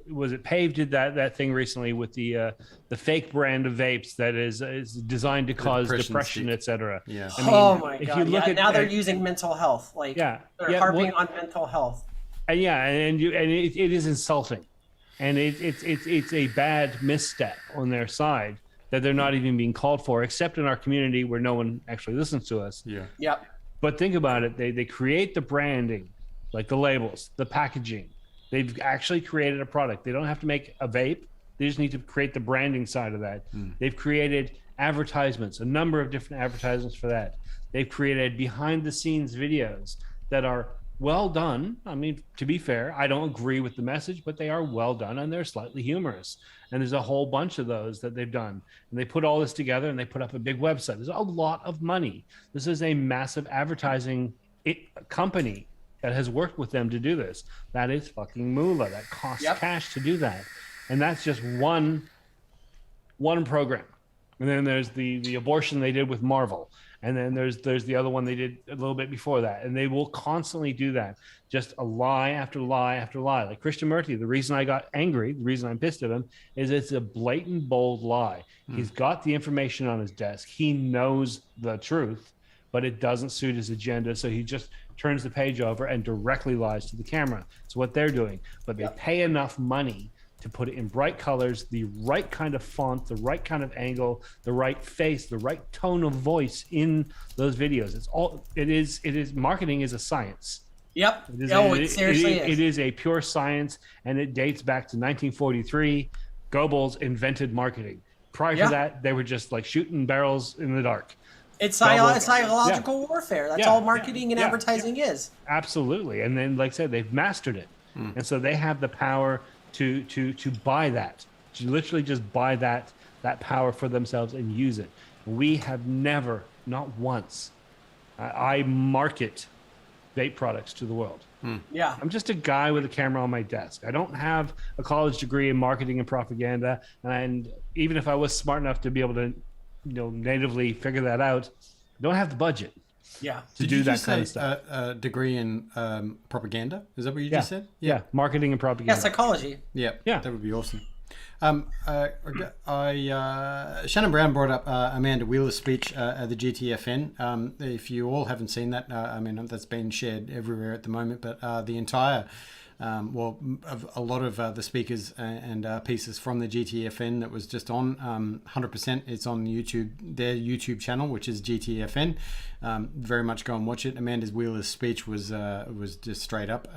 Was it Pave did that thing recently with the fake brand of vapes that is designed to cause depression, etc. Yeah. I mean, oh my god! Now they're using mental health. They're harping on mental health. And it is insulting. And it's a bad misstep on their side that they're not even being called for, except in our community where no one actually listens to us. Yeah. Yep. But think about it. They create the branding, like the labels, the packaging. They've actually created a product. They don't have to make a vape. They just need to create the branding side of that. They've created advertisements, a number of different advertisements for that. They've created behind the scenes videos that are well done. I mean, to be fair, I don't agree with the message, but they are well done and they're slightly humorous. And there's a whole bunch of those that they've done. And they put all this together and they put up a big website. There's a lot of money. This is a massive advertising company that has worked with them to do this. That is fucking moolah. That costs cash to do that. And that's just one program. And then there's the abortion they did with Marvel. And then there's the other one they did a little bit before that. And they will constantly do that. Just a lie after lie after lie. Like Christian Murphy, the reason I got angry, the reason I'm pissed at him, is it's a blatant, bold lie. He's got the information on his desk. He knows the truth, but it doesn't suit his agenda. So he just turns the page over and directly lies to the camera. It's what they're doing. But they pay enough money to put it in bright colors, the right kind of font, the right kind of angle, the right face, the right tone of voice in those videos. It is marketing is a science. Yep. It is a pure science, and it dates back to 1943. Goebbels invented marketing. Prior to that, they were just like shooting barrels in the dark. It's psychological warfare. That's all marketing and advertising is. Absolutely. And then, like I said, they've mastered it. And so they have the power to buy that, to literally just buy that power for themselves and use it. We have never, not once, I market vape products to the world. Yeah. I'm just a guy with a camera on my desk. I don't have a college degree in marketing and propaganda. And even if I was smart enough to be able to, natively figure that out, I don't have the budget Yeah. to do that kind of stuff. A degree in propaganda? Is that what you just said? Yeah. Marketing and propaganda. Yeah, psychology. Yeah. Yeah. That would be awesome. Shannon Brown brought up Amanda Wheeler's speech at the GTFN. If you all haven't seen that, that's been shared everywhere at the moment, but the entire, a lot of the speakers and pieces from the GTFN that was just on, 100%, it's on YouTube, their YouTube channel, which is GTFN. Very much go and watch it. Amanda Wheeler's speech was just straight up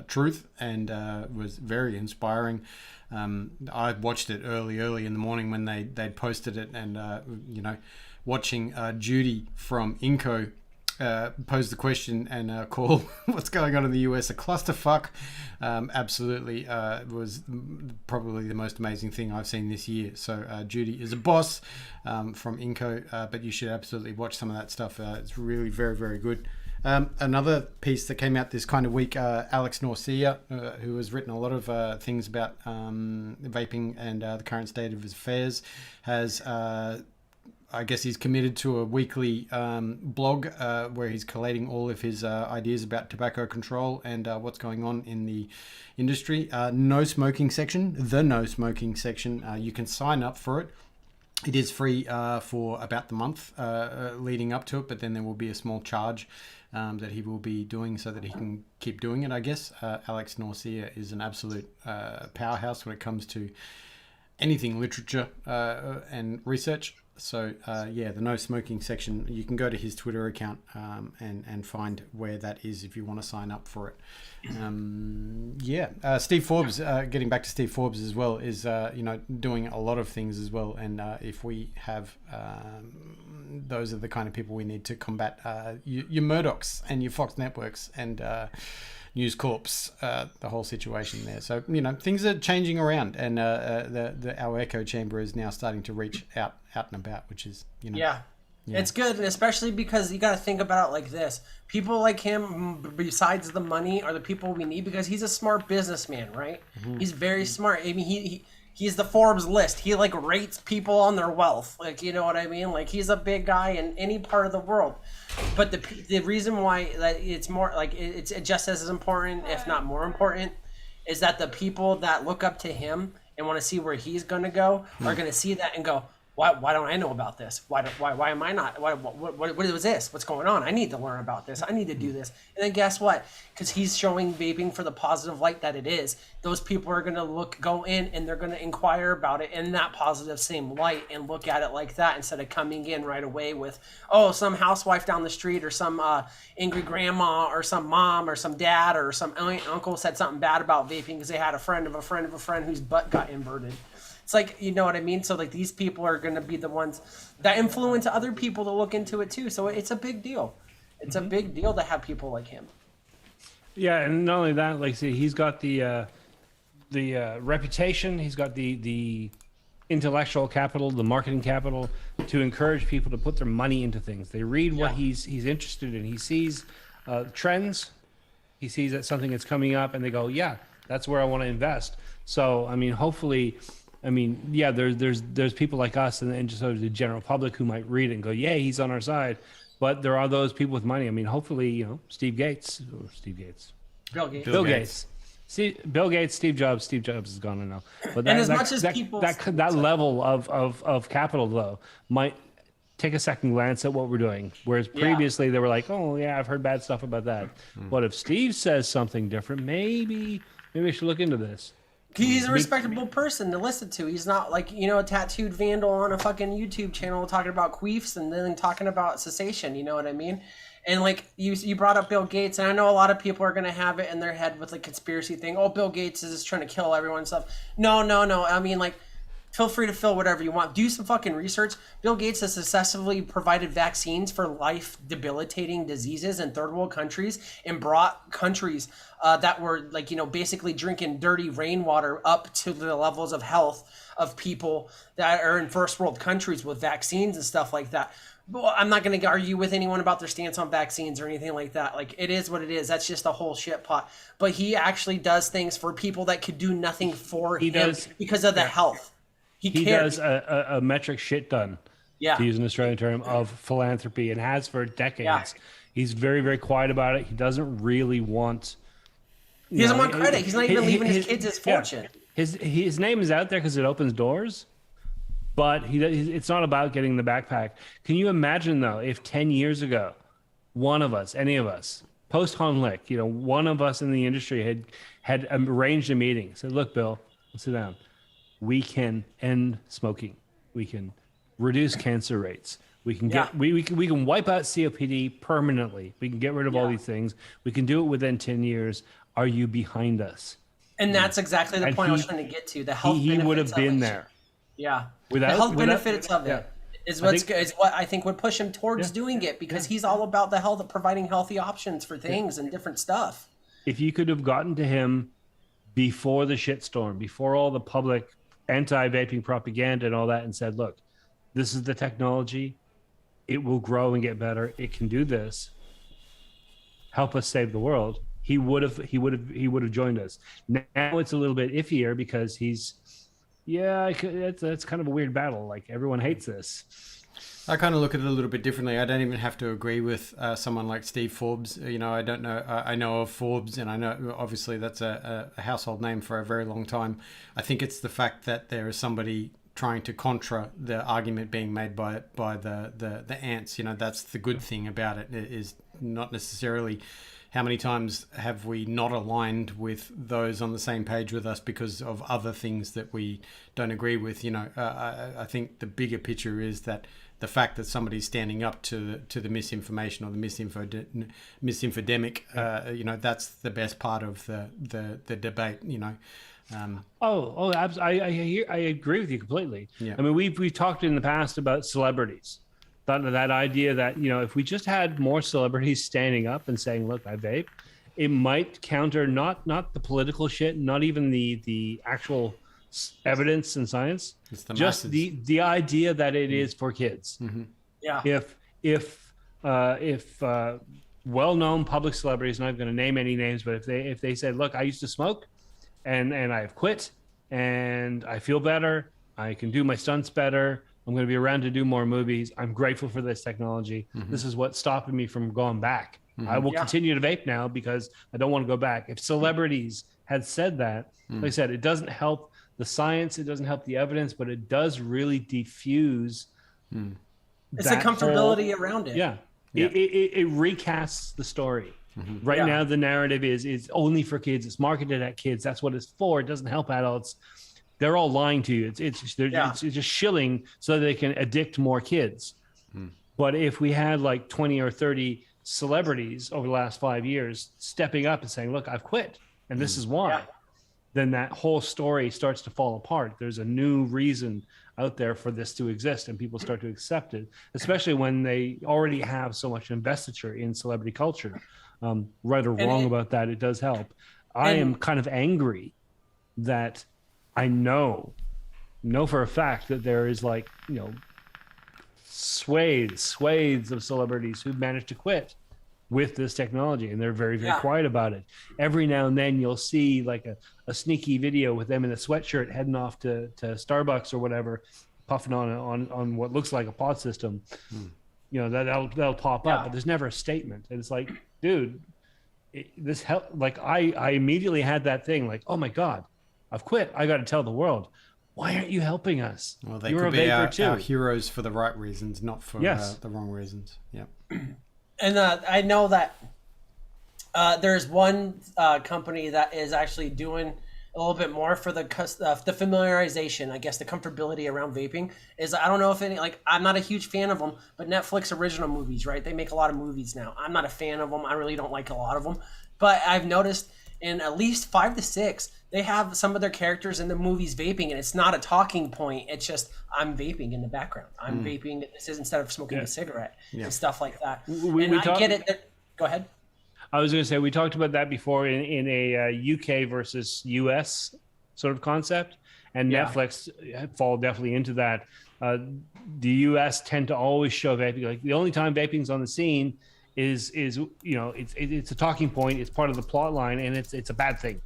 truth and was very inspiring. I watched it early in the morning when they'd posted it, and watching Judy from Inco pose the question and call what's going on in the US a clusterfuck, absolutely was probably the most amazing thing I've seen this year. So Judy is a boss from Inco, but you should absolutely watch some of that stuff. It's really very, very good. Another piece that came out this kind of week, Alex Norcia, who has written a lot of things about vaping and the current state of his affairs, has, I guess he's committed to a weekly blog where he's collating all of his ideas about tobacco control and what's going on in the industry. No smoking section, the no smoking section, you can sign up for it. It is free for about the month leading up to it, but then there will be a small charge that he will be doing so that he can keep doing it, I guess. Alex Norcia is an absolute powerhouse when it comes to anything literature and research. So, the no smoking section, you can go to his Twitter account and find where that is if you want to sign up for it. Steve Forbes, getting back to Steve Forbes as well, is, doing a lot of things as well. And if we have, those are the kind of people we need to combat your Murdochs and your Fox Networks and News Corps, the whole situation there. So, things are changing around, and our echo chamber is now starting to reach out and about, which is, Yeah. It's good, and especially because you got to think about it like this. People like him, besides the money, are the people we need because he's a smart businessman, right? Mm-hmm. He's very smart. I mean, he's the Forbes list. He rates people on their wealth. You know what I mean? He's a big guy in any part of the world. But the reason why that it's more it's just as important, if not more important, is that the people that look up to him and want to see where he's going to go are going to see that and go, why don't I know about this? Why am I not? What is this? What's going on? I need to learn about this. I need to do this. And then guess what? Because he's showing vaping for the positive light that it is. Those people are going to go in and they're going to inquire about it in that positive same light and look at it like that instead of coming in right away with, some housewife down the street or some angry grandma or some mom or some dad or some uncle said something bad about vaping because they had a friend of a friend of a friend whose butt got inverted. It's you know what I mean? So these people are going to be the ones that influence other people to look into it too. So it's a big deal. It's a big deal to have people like him. Yeah, and not only that, he's got the reputation, he's got the intellectual capital, the marketing capital to encourage people to put their money into things. They read what he's interested in. He sees trends. He sees that something that's coming up, and they go, "Yeah, that's where I want to invest." So, hopefully. There's people like us and just sort of the general public who might read it and go, yeah, he's on our side. But there are those people with money. Hopefully, Bill Gates. Bill Gates. Bill Gates, Steve Jobs is gone now. But that level of capital though might take a second glance at what we're doing. Whereas previously they were like, oh yeah, I've heard bad stuff about that. But if Steve says something different, maybe we should look into this. He's a respectable person to listen to. He's not a tattooed vandal on a fucking YouTube channel talking about queefs and then talking about cessation. You know what I mean? And you brought up Bill Gates, and I know a lot of people are going to have it in their head with the conspiracy thing. Oh, Bill Gates is just trying to kill everyone and stuff. No. feel free to fill whatever you want. Do some fucking research. Bill Gates has successfully provided vaccines for life-debilitating diseases in third world countries and brought countries that were like, basically drinking dirty rainwater up to the levels of health of people that are in first world countries with vaccines and stuff like that. Well, I'm not going to argue with anyone about their stance on vaccines or anything like that. Like, it is what it is. That's just a whole shit pot. But he actually does things for people that could do nothing for him because of the health. He does a metric shit ton, to use an Australian term, of philanthropy, and has for decades. Yeah. He's very, very quiet about it. He doesn't really want... He doesn't want credit. He's not even leaving his kids his fortune. Yeah. His name is out there because it opens doors. But it's not about getting the backpack. Can you imagine, though, if 10 years ago, one of us, any of us, post-conflict, one of us in the industry had arranged a meeting, said, look, Bill, let's sit down. We can end smoking. We can reduce cancer rates. We can we can wipe out COPD permanently. We can get rid of all these things. We can do it within 10 years. Are you behind us? And that's exactly the point I was trying to get to. The health he would have been there. Yeah. The health benefits of it is what I think would push him towards doing it, because he's all about the health, providing healthy options for things and different stuff. If you could have gotten to him before the shitstorm, before all the public anti-vaping propaganda and all that, and said, look, this is the technology. It will grow and get better. It can do this. Help us save the world. He would have joined us. Now it's a little bit iffier because that's kind of a weird battle. Like, everyone hates this. I kind of look at it a little bit differently. I don't even have to agree with someone like Steve Forbes. I don't know. I know of Forbes, and I know obviously that's a household name for a very long time. I think it's the fact that there is somebody trying to contra the argument being made by the ants. That's the good thing about it, is not necessarily how many times have we not aligned with those on the same page with us because of other things that we don't agree with. I think the bigger picture is that the fact that somebody's standing up to the misinformation or the misinfodemic, that's the best part of the debate. I agree with you completely. Yeah. I mean, we've talked in the past about celebrities. That idea that, if we just had more celebrities standing up and saying, look, I vape, it might counter not the political shit, not even the actual evidence and science, just the idea that it is for kids. Mm-hmm. Yeah. If well-known public celebrities, not going to name any names, but if they said, look, I used to smoke and I've quit and I feel better, I can do my stunts better, I'm going to be around to do more movies, I'm grateful for this technology. Mm-hmm. This is what's stopping me from going back. Mm-hmm. I will continue to vape now because I don't want to go back. If celebrities had said that, like I said, it doesn't help the science, it doesn't help the evidence, but it does really diffuse. It's the comfortability around it. Yeah. It recasts the story. Mm-hmm. Right now, the narrative is only for kids. It's marketed at kids. That's what it's for. It doesn't help adults. They're all lying to you. It's just shilling so they can addict more kids. But if we had like 20 or 30 celebrities over the last 5 years stepping up and saying, look, I've quit and this is why, then that whole story starts to fall apart. There's a new reason out there for this to exist, and people start to accept it, especially when they already have so much investiture in celebrity culture. Right or wrong about that, it does help. I am kind of angry that I know for a fact that there is swathes of celebrities who've managed to quit with this technology, and they're very, very quiet about it. Every now and then you'll see like a sneaky video with them in a sweatshirt heading off to Starbucks or whatever, puffing on what looks like a pod system. That'll pop up, but there's never a statement. And it's like, dude, this help. Like I immediately had that thing like, oh my God, I've quit. I got to tell the world. Why aren't you helping us? Well, they could be our heroes for the right reasons, not for the wrong reasons. Yeah. And I know that there's one company that is actually doing a little bit more for the familiarization, I guess, the comfortability around vaping. Is I don't know if any, I'm not a huge fan of them, but Netflix original movies, right? They make a lot of movies now. I'm not a fan of them. I really don't like a lot of them. But I've noticed in at least 5 to 6, they have some of their characters in the movies vaping, and it's not a talking point. It's just I'm vaping in the background. I'm vaping. This is instead of smoking a cigarette and stuff like that. I get it. Go ahead. I was going to say we talked about that before in a UK versus US sort of concept, and Netflix fall definitely into that. The US tend to always show vaping. Like the only time vaping's on the scene is it's a talking point. It's part of the plot line, and it's a bad thing.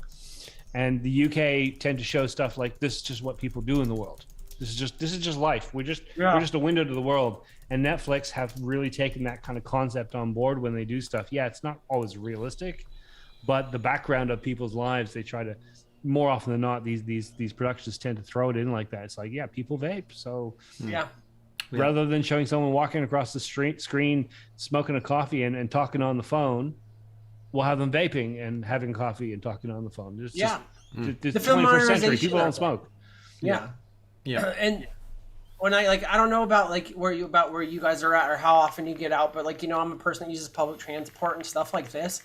And the UK tend to show stuff like this is just what people do in the world. This is just life. We're just a window to the world. And Netflix have really taken that kind of concept on board when they do stuff. Yeah, it's not always realistic, but the background of people's lives, they try to, more often than not, these productions tend to throw it in like that. It's like, yeah, people vape. So rather than showing someone walking across the screen, smoking a coffee and talking on the phone, we'll have them vaping and having coffee and talking on the phone. Just the 21st century, people don't smoke. Yeah. And when I don't know about where you guys are at or how often you get out, but I'm a person that uses public transport and stuff like this.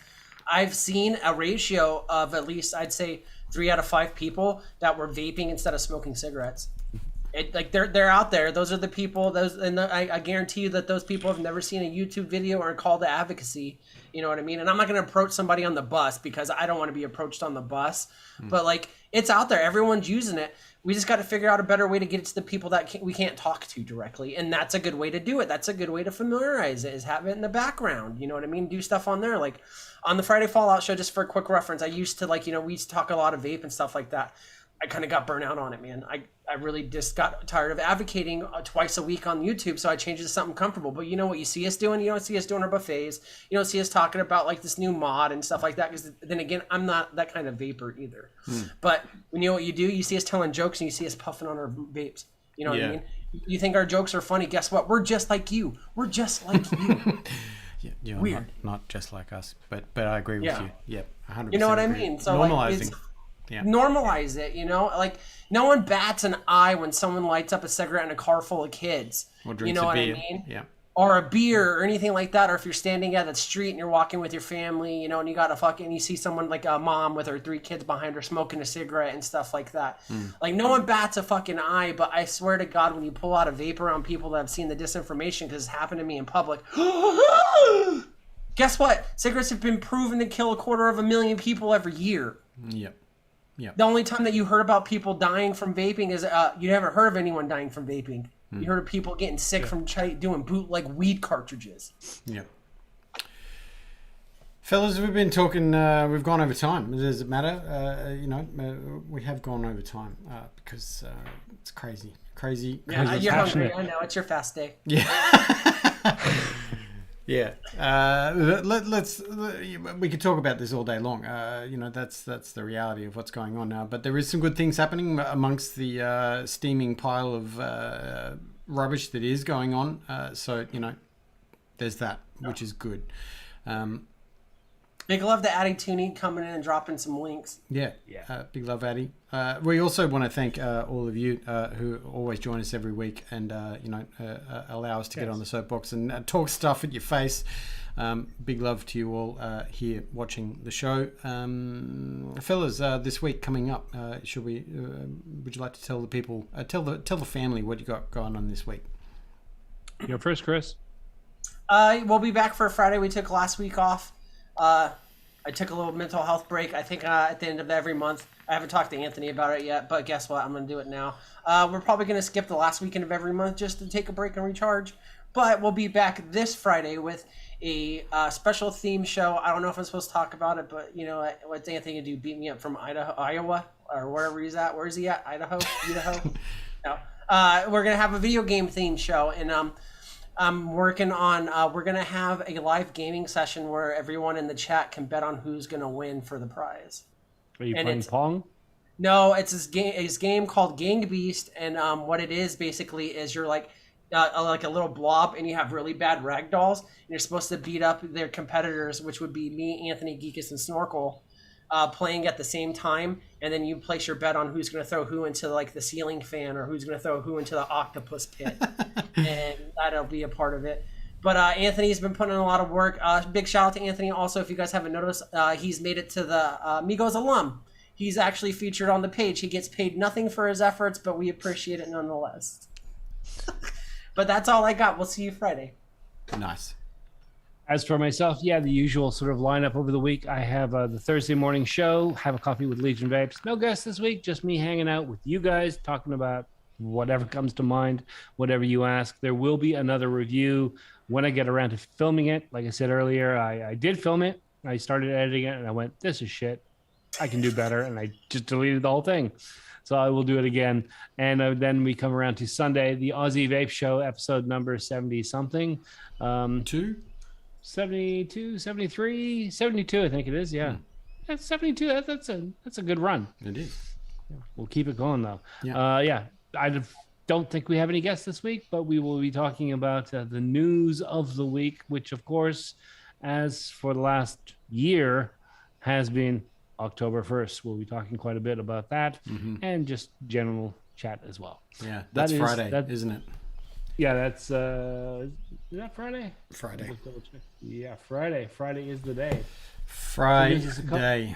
I've seen a ratio of at least I'd say 3 out of 5 people that were vaping instead of smoking cigarettes. They're out there. Those are the people. I guarantee you that those people have never seen a YouTube video or a call to advocacy. You know what I mean? And I'm not going to approach somebody on the bus because I don't want to be approached on the bus. But it's out there. Everyone's using it. We just got to figure out a better way to get it to the people that we can't talk to directly. And that's a good way to do it. That's a good way to familiarize it, is have it in the background. You know what I mean? Do stuff on there. Like on the Friday Fallout show, just for a quick reference, I used to we used to talk a lot of vape and stuff like that. I kind of got burnt out on it, man. I really just got tired of advocating twice a week on YouTube, so I changed it to something comfortable. But you know what you see us doing? You don't see us doing our buffets. You don't see us talking about this new mod and stuff like that, because then again, I'm not that kind of vapor either. But you know what you do? You see us telling jokes and you see us puffing on our vapes. You know what I mean? You think our jokes are funny. Guess what? We're just like you. We're just like you. You're Weird. Not just like us, but I agree with you. Yep, 100%. You know what I mean? So normalizing. Normalize it, no one bats an eye when someone lights up a cigarette in a car full of kids. Or drinks you know a what beer. I mean? Yeah. Or a beer or anything like that. Or if you're standing at the street and you're walking with your family, and you got you see someone like a mom with her 3 kids behind her smoking a cigarette and stuff like that. No one bats a fucking eye, but I swear to God, when you pull out a vape around people that have seen the disinformation, because it's happened to me in public. Guess what? Cigarettes have been proven to kill 250,000 people every year. Yep. Yeah. The only time that you heard about people dying from vaping is you haven't heard of anyone dying from vaping. You heard of people getting sick from doing bootleg weed cartridges. Yeah. Fellas, we've been talking. We've gone over time. Does it matter? We have gone over time because it's crazy. Yeah, you're hungry. I know it's your fast day. Yeah. Yeah, we could talk about this all day long. That's the reality of what's going on now. But there is some good things happening amongst the steaming pile of rubbish that is going on. So there's that, which is good. Big love to Addy Tooney coming in and dropping some links. Yeah. Big love, Addy. We also want to thank all of you who always join us every week and allow us to get on the soapbox and talk stuff at your face. Big love to you all here watching the show. Fellas, this week coming up, would you like to tell the people, tell the family what you got going on this week? You're first, Chris. We'll be back for Friday. We took last week off. I took a little mental health break. I think at the end of every month. I haven't talked to Anthony about it yet, but guess what? I'm going to do it now. We're probably going to skip the last weekend of every month just to take a break and recharge. But we'll be back this Friday with a special theme show. I don't know if I'm supposed to talk about it, but what's Anthony going to do? Beat me up from Iowa, or wherever he's at? Where's he at? Idaho? No. We're going to have a video game theme show, and I'm working on, we're going to have a live gaming session where everyone in the chat can bet on who's going to win for the prize. Are you playing Pong? No, it's this game called Gang Beast, and what it is basically is you're like a little blob, and you have really bad ragdolls, and you're supposed to beat up their competitors, which would be me, Anthony, Geekus, and Snorkel, playing at the same time, and then you place your bet on who's going to throw who into the ceiling fan, or who's going to throw who into the octopus pit, and that'll be a part of it. But Anthony's been putting in a lot of work. Big shout out to Anthony. Also, if you guys haven't noticed, he's made it to the Amigos alum. He's actually featured on the page. He gets paid nothing for his efforts, but we appreciate it nonetheless. But that's all I got. We'll see you Friday. Nice. As for myself, yeah, the usual sort of lineup over the week. I have the Thursday morning show, Have a Coffee with Legion Vapes. No guests this week, just me hanging out with you guys, talking about whatever comes to mind, whatever you ask. There will be another review when I get around to filming it. Like I said earlier, I did film it. I started editing it, and I went, this is shit. I can do better, and I just deleted the whole thing. So I will do it again. And then we come around to Sunday, the Aussie Vape Show, episode number 70-something. 72, 73, 72, I think it is. Yeah. That's 72. That's a good run. It is. Yeah, we'll keep it going, though. Yeah. I don't think we have any guests this week, but we will be talking about the news of the week, which, of course, as for the last year, has been October 1st. We'll be talking quite a bit about that and just general chat as well. Yeah, that's Friday, isn't it? Yeah, that's is that Friday? Friday. Yeah, Friday. Friday is the day. Friday.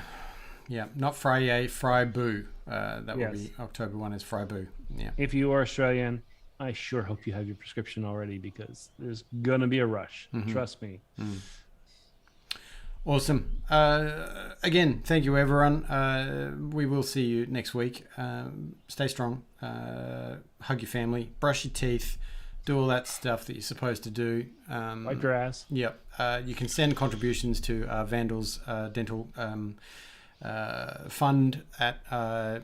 Yeah, not Friday, Fry-Boo. That will be October 1 is Fry-Boo. Yeah. If you are Australian, I sure hope you have your prescription already because there's going to be a rush. Trust me. Awesome. Again, thank you, everyone. We will see you next week. Stay strong. Hug your family. Brush your teeth. Do all that stuff that you're supposed to do. Wipe your ass. Yep. You can send contributions to Vandal's Dental Fund at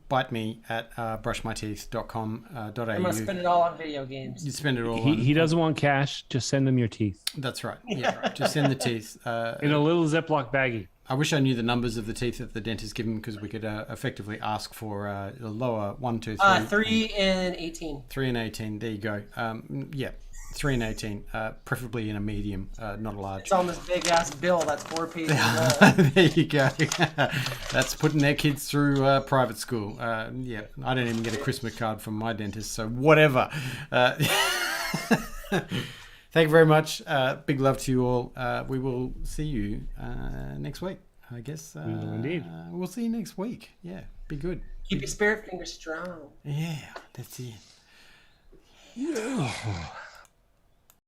bite me at brushmyteeth.com.au. I'm going to spend it all on video games. You spend it all he doesn't want cash. Just send him your teeth. That's right. Yeah. Just send the teeth. In a little Ziploc baggie. I wish I knew the numbers of the teeth that the dentist given because we could effectively ask for a lower 1, 2, 3. 3 and 18. 3 and 18. There you go. Yeah. 3 and 18, preferably in a medium, not a large. It's on this big ass bill. That's 4 pages long. There you go. That's putting their kids through private school. Yeah, I don't even get a Christmas card from my dentist, so whatever. Thank you very much. Big love to you all. We will see you next week, I guess. Indeed. We'll see you next week. Yeah, be good. Keep your spirit fingers strong. Yeah, that's it. Yeah.